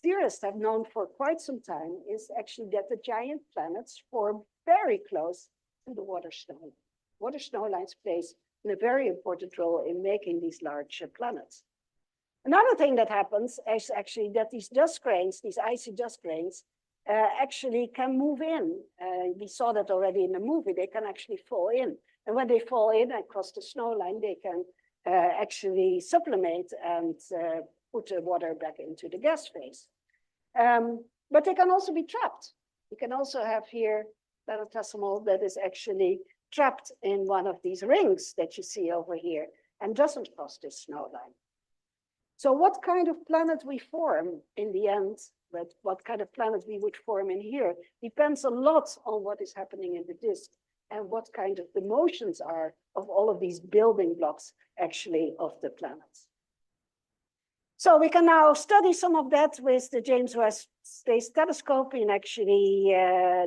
theorists have known for quite some time is actually that the giant planets form very close to the water snow line. Water snow lines plays a very important role in making these large planets. Another thing that happens is actually that these dust grains, these icy dust grains, actually can move in. We saw that already in the movie. They can actually fall in. And when they fall in across the snow line, they can actually sublimate and put the water back into the gas phase. But they can also be trapped. You can also have here planetesimal that is actually trapped in one of these rings that you see over here and doesn't cross this snow line. So what kind of planet we form in the end, but what kind of planet we would form in here depends a lot on what is happening in the disk and what kind of the motions are of all of these building blocks actually of the planets. So we can now study some of that with the James Webb Space Telescope and actually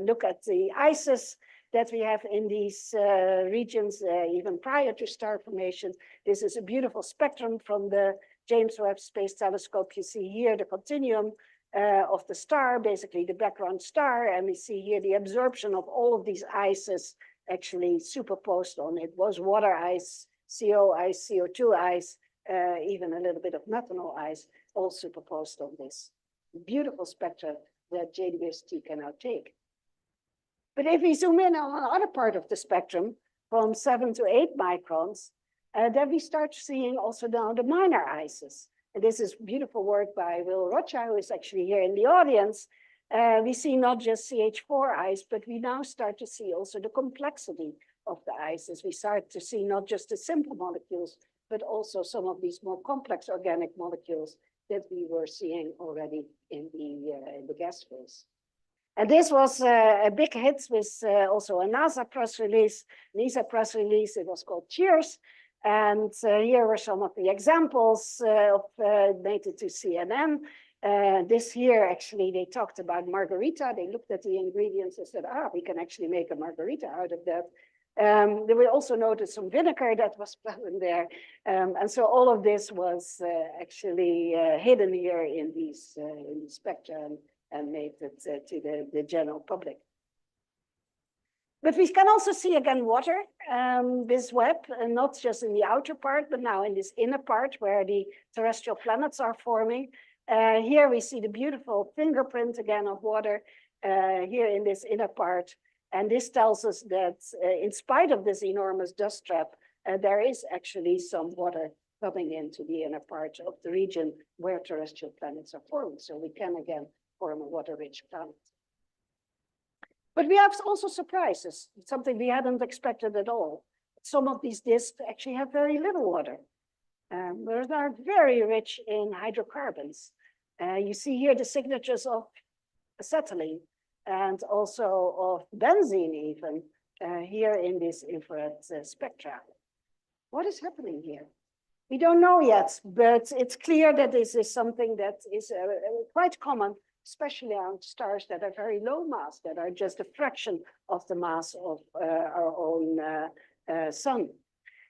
look at the ices that we have in these regions even prior to star formation. This is a beautiful spectrum from the James Webb Space Telescope. You see here the continuum of the star, basically the background star, and we see here the absorption of all of these ices actually superposed on it. Was water ice, CO ice, CO2 ice, even a little bit of methanol ice, all superposed on this beautiful spectra that JWST can now take. But if we zoom in on another part of the spectrum, from 7 to 8 microns, then we start seeing also now the minor ices. And this is beautiful work by Will Rocha, who is actually here in the audience. We see not just CH4 ice, but we now start to see also the complexity of the ices. We start to see not just the simple molecules, but also some of these more complex organic molecules that we were seeing already in the gas phase. And this was a big hit with also a NASA press release, NISER press release. It was called Cheers. And here were some of the examples made it to CNN. This year, actually, they talked about margarita. They looked at the ingredients and said, we can actually make a margarita out of that. They will also notice some vinegar that was present there. And so all of this was actually hidden here in these spectra and made it to the general public. But we can also see again water. this Webb, and not just in the outer part, but now in this inner part where the terrestrial planets are forming. Here we see the beautiful fingerprint again of water here in this inner part. And this tells us that in spite of this enormous dust trap, there is actually some water coming into the inner part of the region where terrestrial planets are forming. So we can again form a water-rich planet. But we have also surprises, something we hadn't expected at all. Some of these disks actually have very little water. But are very rich in hydrocarbons. You see here the signatures of acetylene and also of benzene even here in this infrared spectra. What is happening here? We don't know yet, but it's clear that this is something that is quite common, especially on stars that are very low mass, that are just a fraction of the mass of our own sun.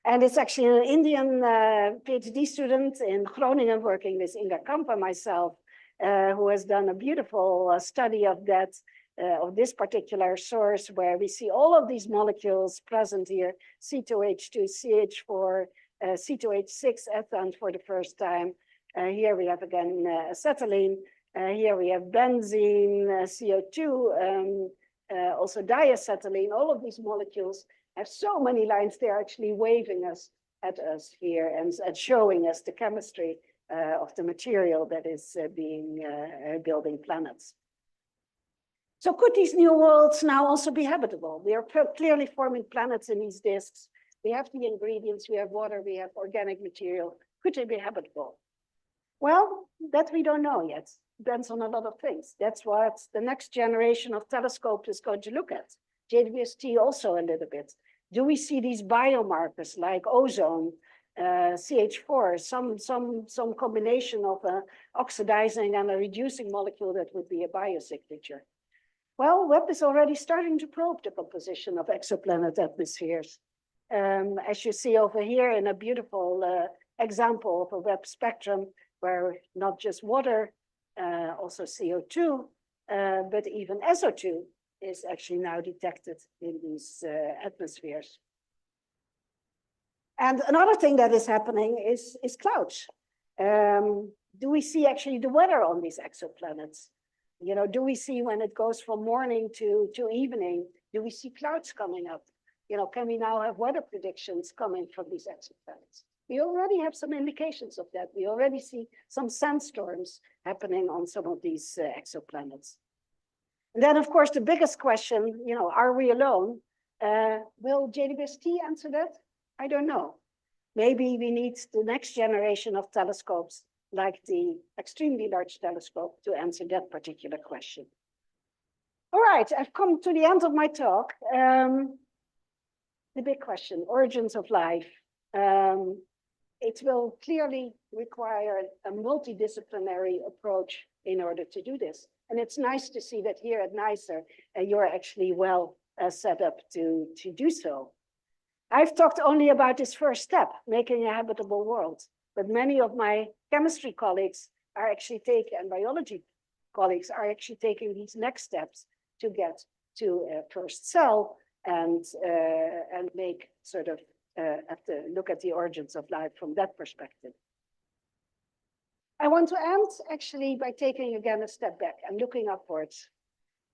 And it's actually an Indian PhD student in Groningen working with Inga Kamp and myself, who has done a beautiful study of that, of this particular source, where we see all of these molecules present here, C2H2, CH4, C2H6 ethane for the first time. Here we have again acetylene. Here we have benzene, CO2, also diacetylene. All of these molecules have so many lines. They're actually waving at us here and showing us the chemistry of the material that is building planets. So could these new worlds now also be habitable? We are clearly forming planets in these disks. We have the ingredients, we have water, we have organic material. Could they be habitable? Well, that we don't know yet. Depends on a lot of things. That's what the next generation of telescopes is going to look at. JWST also a little bit. Do we see these biomarkers like ozone, CH4, some combination of an oxidizing and a reducing molecule that would be a biosignature? Well, Webb is already starting to probe the composition of exoplanet atmospheres. As you see over here in a beautiful example of a Webb spectrum, where not just water, also CO2, but even SO2 is actually now detected in these atmospheres. And another thing that is happening is clouds. Do we see actually the weather on these exoplanets? You know, do we see when it goes from morning to evening, do we see clouds coming up? You know, can we now have weather predictions coming from these exoplanets? We already have some indications of that. We already see some sandstorms happening on some of these exoplanets. And then, of course, the biggest question, you know, are we alone? Will JWST answer that? I don't know. Maybe we need the next generation of telescopes, like the extremely large telescope, to answer that particular question. All right, I've come to the end of my talk. The big question, origins of life. It will clearly require a multidisciplinary approach in order to do this. And it's nice to see that here at NISER, you're actually well set up to do so. I've talked only about this first step, making a habitable world, but many of my chemistry colleagues are actually and biology colleagues are actually taking these next steps to get to a first cell and make sort of have to look at the origins of life from that perspective. I want to end actually by taking again a step back and looking upwards.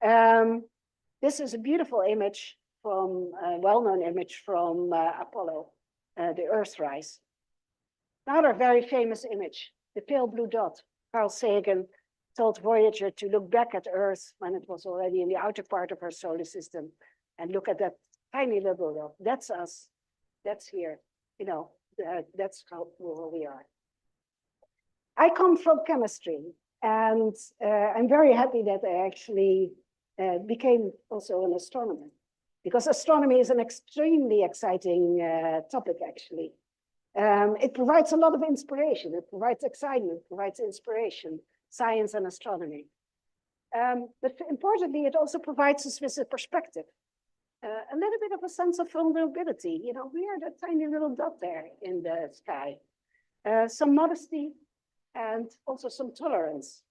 This is a beautiful image from a well-known image from Apollo, the Earthrise. Another very famous image, the pale blue dot. Carl Sagan told Voyager to look back at Earth when it was already in the outer part of our solar system and look at that tiny little dot. That's us. That's here. You know, that's how we are. I come from chemistry, and I'm very happy that I actually became also an astronomer, because astronomy is an extremely exciting topic, actually. It provides a lot of inspiration. It provides excitement, provides inspiration, science and astronomy. But importantly, it also provides us with a perspective, a little bit of a sense of vulnerability. You know, we are that tiny little dot there in the sky. Some modesty and also some tolerance.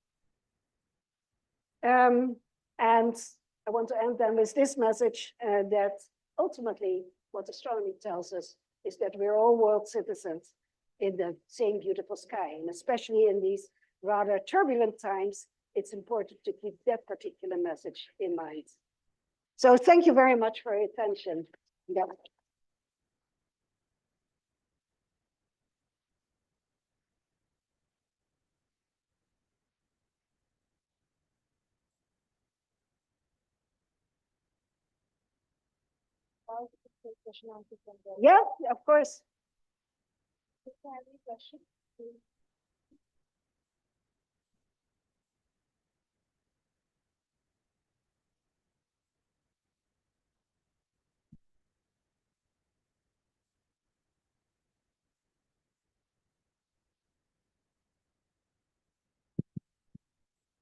And I want to end then with this message that ultimately what astronomy tells us is that we're all world citizens in the same beautiful sky. And especially in these rather turbulent times, it's important to keep that particular message in mind. So thank you very much for your attention. Yeah. Yeah, of course.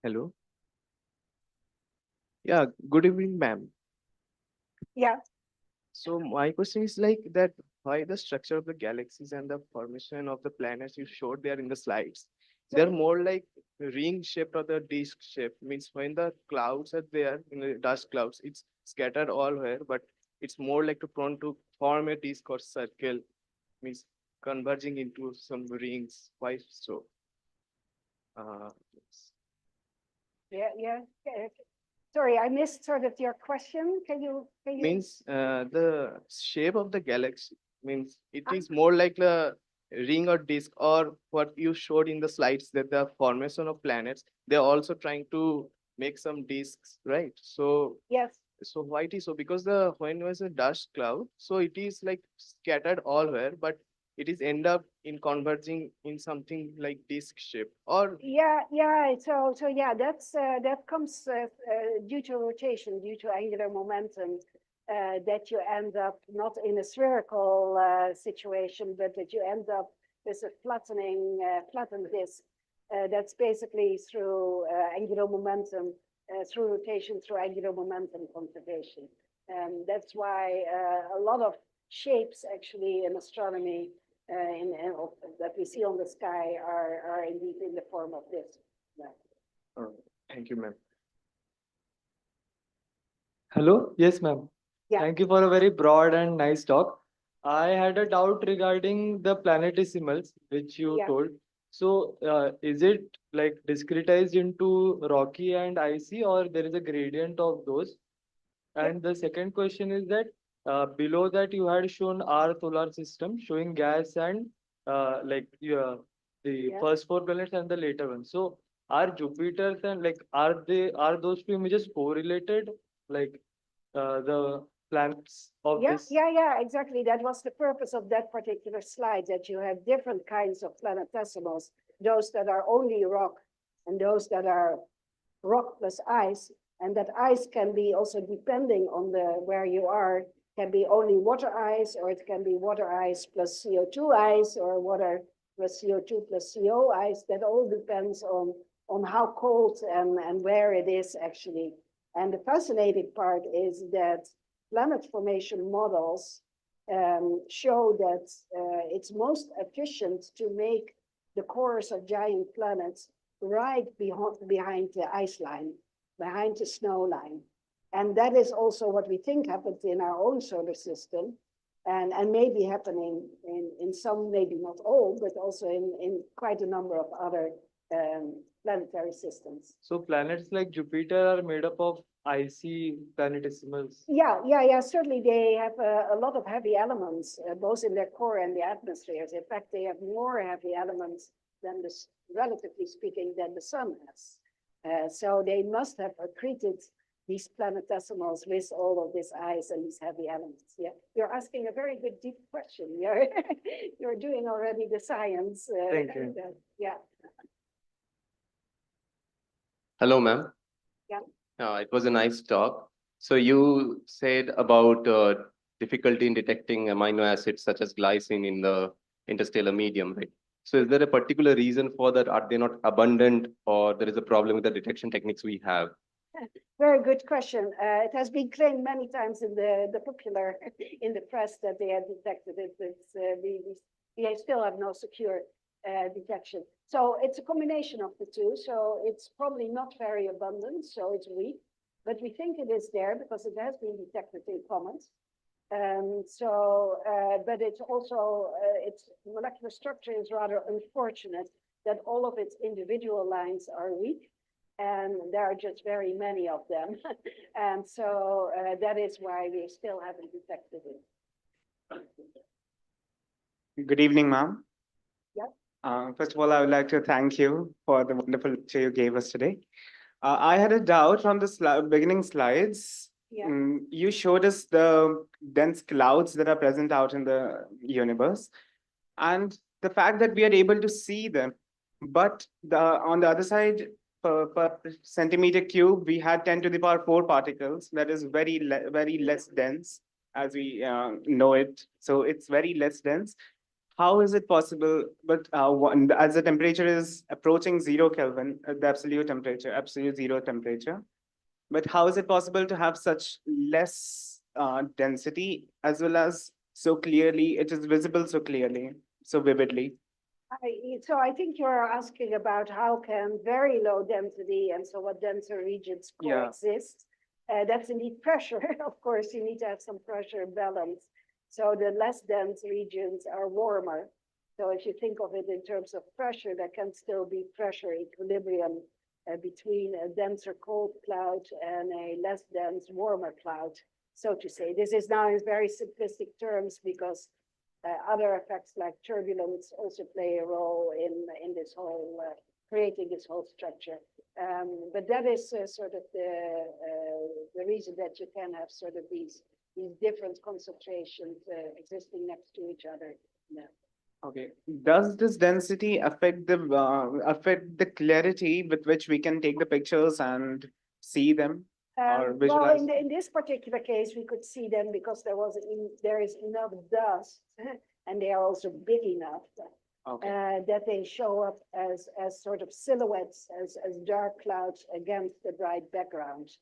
Hello. Yeah, good evening, ma'am. Yeah. So my question is like that why the structure of the galaxies and the formation of the planets you showed there in the slides, they're more like ring shaped or the disc shaped. Means when the clouds are there in the dust clouds, it's scattered all where, but it's more like to prone to form a disc or circle, means converging into some rings. Why so? Yes. Yeah. Sorry, I missed sort of your question. Can you? Means the shape of the galaxy means it is more like a ring or disk or what you showed in the slides that the formation of planets, they're also trying to make some disks, right? So Yes. so why it is so? Because the when was a dust cloud, so it is like scattered all where, but it is end up in converging in something like disk shape or Yeah. So yeah, that comes due to rotation, due to angular momentum, that you end up not in a spherical situation, but that you end up with a flattened disk. That's basically through angular momentum, through rotation, through angular momentum conservation. And that's why a lot of shapes actually in astronomy that we see on the sky are indeed in the form of this. Yeah. oh, thank you, ma'am. Hello, yes, ma'am. Yeah. Thank you for a very broad and nice talk. I had a doubt regarding the planetesimals, which you Yeah. told. So, is it like discretized into rocky and icy, or there is a gradient of those? And the second question is that below that you had shown our solar system showing gas and the Yeah. first four planets and the later ones. So, are Jupiter's and like are those two images correlated? Like the planets of this? Yeah, exactly. That was the purpose of that particular slide, that you have different kinds of planetesimals, those that are only rock and those that are rock plus ice. And that ice can be also, depending on where you are, can be only water ice, or it can be water ice plus CO2 ice, or water plus CO2 plus CO ice. That all depends on how cold and where it is actually. And the fascinating part is that planet formation models show that it's most efficient to make the cores of giant planets right behind the ice line, behind the snow line. And that is also what we think happened in our own solar system, and maybe happening in some, maybe not all, but also in quite a number of other planetary systems. So planets like Jupiter are made up of icy planetesimals. Yeah, certainly they have a lot of heavy elements, both in their core and the atmospheres. In fact, they have more heavy elements than the, relatively speaking, than the sun has. So they must have accreted these planetesimals with all of this ice and these heavy elements. Yeah, you're asking a very good deep question. You're doing already the science. Thank you. Yeah. Hello, ma'am. Yeah. It was a nice talk. So you said about difficulty in detecting amino acids such as glycine in the interstellar medium, right? So is there a particular reason for that? Are they not abundant, or there is a problem with the detection techniques we have? Very good question. It has been claimed many times in the popular, in the press, that they had detected it. It's, we still have no secure detection. So it's a combination of the two. So it's probably not very abundant, so it's weak. But we think it is there because it has been detected in comets. But it's also, its molecular structure is rather unfortunate that all of its individual lines are weak. And there are just very many of them. And so that is why we still haven't detected it. Good evening, ma'am. Yep. First of all, I would like to thank you for the wonderful lecture you gave us today. I had a doubt from the beginning slides. Yeah. You showed us the dense clouds that are present out in the universe, and the fact that we are able to see them. But on the other side, per centimeter cube, we had 10 to the power 4 particles. That is very less dense as we know it. So it's very less dense. How is it possible? But as the temperature is approaching 0 Kelvin, the absolute temperature, absolute zero temperature. But how is it possible to have such less density as well as so clearly, it is visible so clearly, so vividly? So I think you're asking about how can very low density and somewhat denser regions Yeah. coexist. That's indeed pressure. Of course, you need to have some pressure balance. So the less dense regions are warmer. So if you think of it in terms of pressure, there can still be pressure equilibrium between a denser cold cloud and a less dense warmer cloud, so to say. This is now in very simplistic terms because other effects like turbulence also play a role in this whole creating this whole structure. But that is sort of the reason that you can have sort of these different concentrations existing next to each other. Yeah. Okay. Does this density affect the clarity with which we can take the pictures and see them? Or Well, visualize? in this particular case, we could see them because there is enough dust, and they are also big enough Okay. that they show up as sort of silhouettes, as dark clouds against the bright background.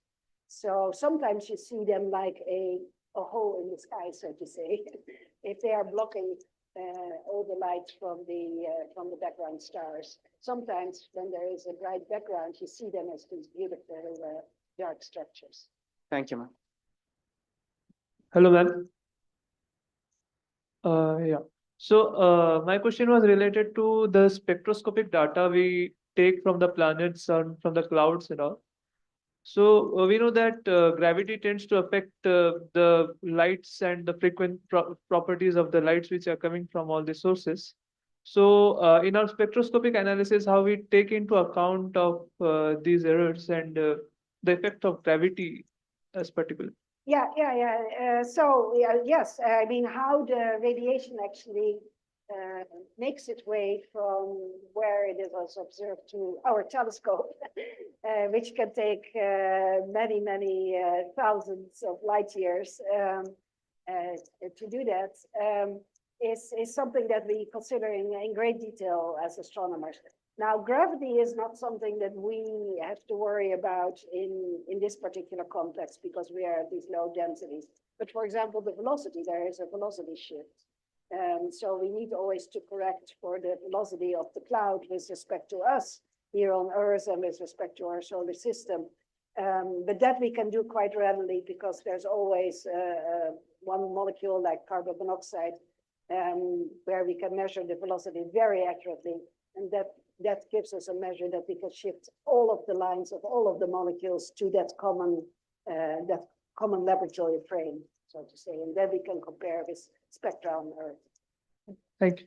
So sometimes you see them like a hole in the sky, so to say, if they are blocking all the light from the background stars. Sometimes when there is a bright background, you see them as these beautiful dark structures. Thank you, ma'am. Hello, ma'am. Yeah. So my question was related to the spectroscopic data we take from the planets and from the clouds and all. So we know that gravity tends to affect the lights and the frequent properties of the lights which are coming from all the sources. So in our spectroscopic analysis, how we take into account of these errors and the effect of gravity as particular. Yeah. So yes, I mean, how the radiation actually makes its way from where it is also observed to our telescope, which can take many thousands of light years to do that, is something that we consider in great detail as astronomers. Now, gravity is not something that we have to worry about in this particular context because we are at these low densities. But for example, the velocity, there is a velocity shift. So we need always to correct for the velocity of the cloud with respect to us here on Earth and with respect to our solar system. But that we can do quite readily because there's always one molecule like carbon monoxide where we can measure the velocity very accurately. And that gives us a measure that we can shift all of the lines of all of the molecules to that common laboratory frame, so to say, and then we can compare with spectra on Earth. Thank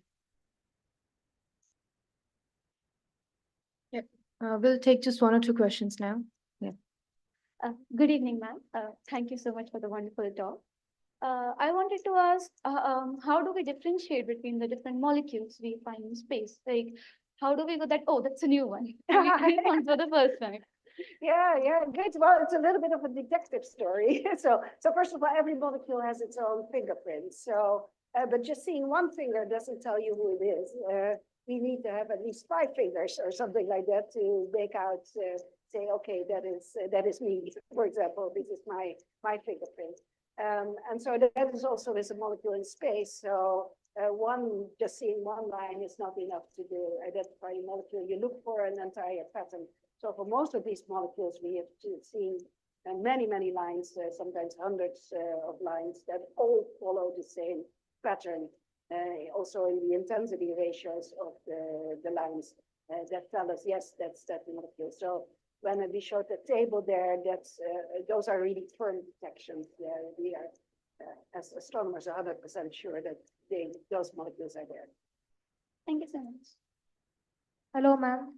you. We'll take just one or two questions now. Good evening, ma'am. Thank you so much for the wonderful talk. I wanted to ask, how do we differentiate between the different molecules we find in space? Like, how do we go that, oh, that's a new one. We found for the first time. Yeah, good. Well, it's a little bit of a detective story. So first of all, every molecule has its own fingerprint. So, but just seeing one finger doesn't tell you who it is. We need to have at least 5 fingers or something like that to make out, say, okay, that is me. For example, this is my fingerprint. And so that is also with a molecule in space. So just seeing one line is not enough to identify a molecule. You look for an entire pattern. So for most of these molecules, we have seen and many, many lines, sometimes hundreds of lines that all follow the same pattern. Also in the intensity ratios of the lines that tell us, yes, that's that molecule. So when we showed the table there, that's those are really firm detections. We are, as astronomers, 100% sure that those molecules are there. Thank you so much. Hello, ma'am.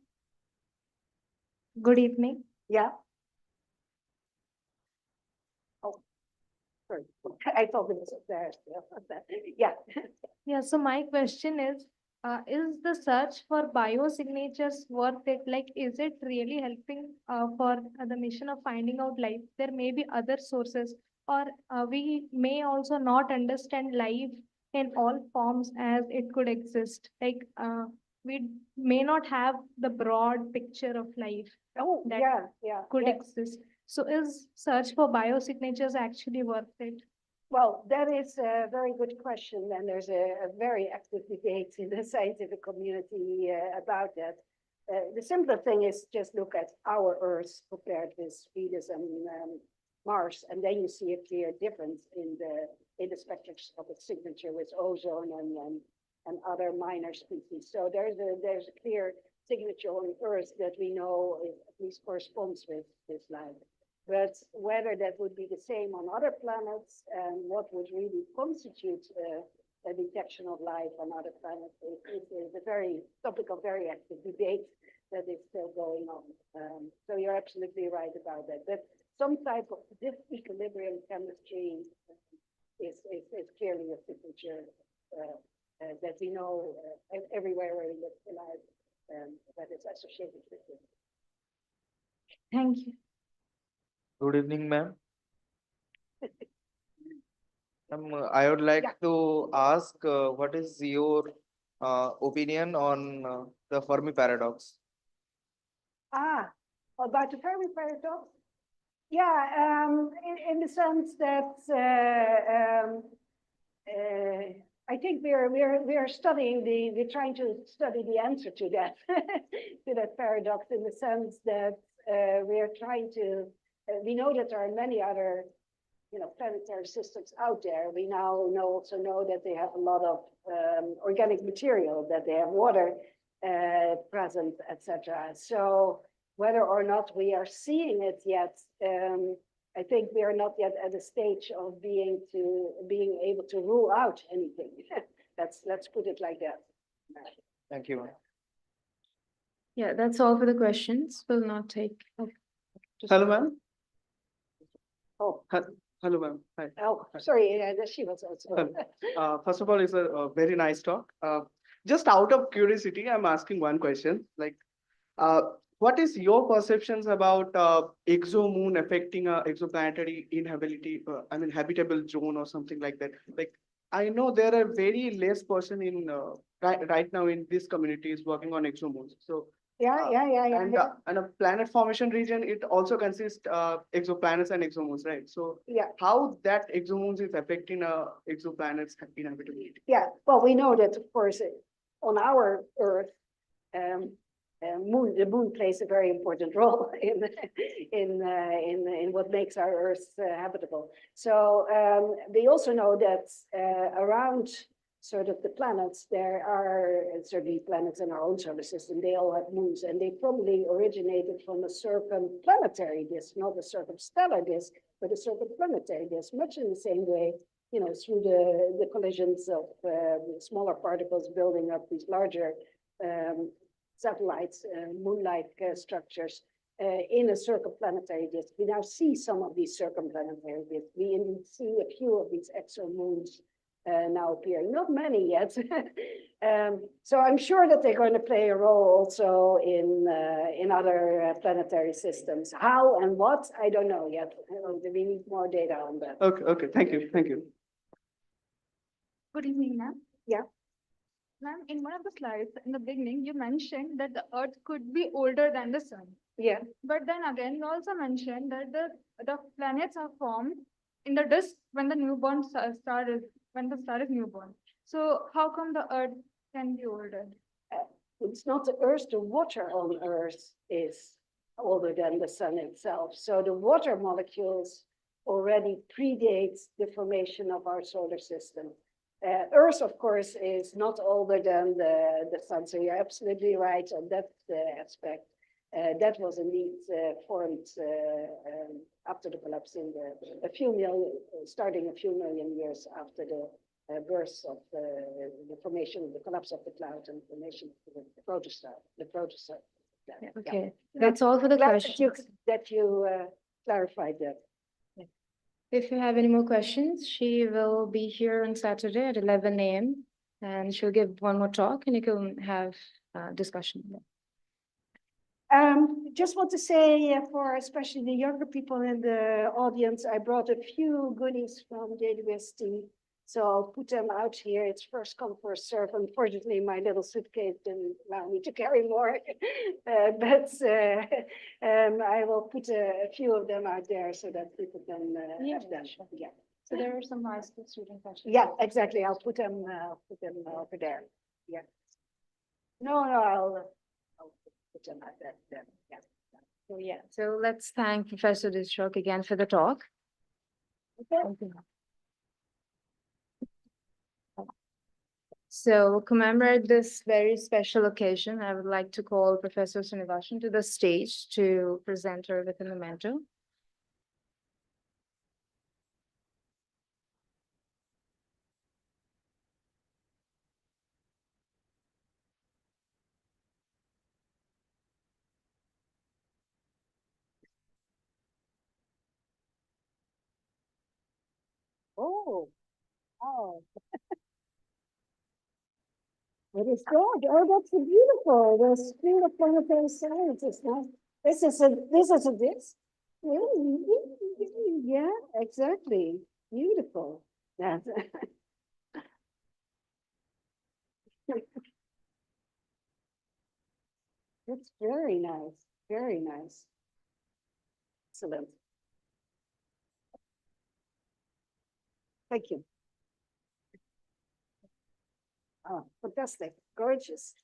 Good evening. Yeah. Oh, sorry. I thought it was up there. Yeah. Yeah, so my question is the search for biosignatures worth it? Like, is it really helping for the mission of finding out life? There may be other sources, or we may also not understand life in all forms as it could exist. Like, we may not have the broad picture of life Oh, that yeah. could yeah. exist. So is search for biosignatures actually worth it? Well, that is a very good question, and there's a very active debate in the scientific community about that. The simple thing is just look at our Earth compared with Venus and Mars, and then you see a clear difference in the spectroscopic signature with ozone and other minor species. So there's a clear signature on Earth that we know at least corresponds with this life. But whether that would be the same on other planets and what would really constitute a detection of life on other planets is a very topic of very active debate that is still going on. So you're absolutely right about that. But some type of disequilibrium chemistry is clearly a signature that we know everywhere where we look in life that is associated with it. Thank you. Good evening, ma'am. I would like Yeah. to ask what is your opinion on the Fermi paradox? About the Fermi paradox? Yeah, in the sense that I think we're studying we're trying to study the answer to that to that paradox in the sense that we are trying to we know that there are many other planetary systems out there. We now also know that they have a lot of organic material, that they have water present, etc. So whether or not we are seeing it yet, I think we are not yet at a stage of being able to rule out anything. Let's put it like that. Thank you, ma'am. Yeah, that's all for the questions. We'll not take. Hello, ma'am. Oh, Hello, ma'am. Hi. oh, sorry, she was also. First of all, it's a very nice talk. Just out of curiosity, I'm asking one question. Like, what is your perceptions about exomoon affecting exoplanetary habitable zone or something like that? Like, I know there are very less person in right now in this community is working on exomoons. So Yeah. and a planet formation region, it also consists exoplanets and exomoons, right? So Yeah. how that exomoons is affecting exoplanets inhabitability? Yeah, well, we know that, of course, on our Earth, the moon plays a very important role in what makes our Earth habitable. So we also know that around sort of the planets, there are certainly planets in our own solar system. They all have moons, and they probably originated from a circumplanetary disk, not a circumstellar disk, but a circumplanetary disk, much in the same way, through the collisions of smaller particles building up these larger satellites, moon-like structures in a circumplanetary disk. We now see some of these circumplanetary disks. We indeed see a few of these exomoons now appearing, not many yet. So I'm sure that they're going to play a role also in other planetary systems. How and what, I don't know yet. We need more data on that. Okay, thank you. Good evening, ma'am. Yeah. Ma'am, in one of the slides in the beginning, you mentioned that the Earth could be older than the Sun. Yeah. But then again, you also mentioned that the planets are formed in the disk when the star is newborn. So how come the Earth can be older? It's not the Earth, the water on Earth is older than the sun itself. So the water molecules already predate the formation of our solar system. Earth, of course, is not older than the sun. So you're absolutely right on that aspect. That was indeed formed after the collapse in starting a few million years after the birth of the formation, the collapse of the cloud and formation of the protostar. Yeah. Okay, that's all for the Glad questions. that you clarified that. If you have any more questions, she will be here on Saturday at 11 a.m. and she'll give one more talk and you can have discussion. Just want to say for especially the younger people in the audience, I brought a few goodies from JWST. So I'll put them out here. It's first come, first serve. Unfortunately, my little suitcase didn't allow me to carry more. But I will put a few of them out there so that people can have them. Yeah. So there are some high school student questions. Yeah, exactly. I'll put them over there. Yeah. No, I'll put them out there. Yeah. So yeah, so let's thank Professor Dishoeck again for the talk. Okay. Thank you. So commemorate this very special occasion, I would like to call Professor Srinivasan to the stage to present her with a memento. Oh, wow. What is that? Oh, that's beautiful. The School of Planetary Science is nice. This is a this? Yeah, exactly. Beautiful. That's that's very nice. Very nice. Excellent. Thank you. Oh, fantastic. Gorgeous.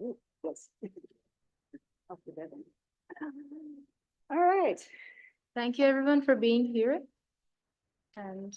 Ooh, yes. I'll put that in. All right. Thank you everyone for being here. And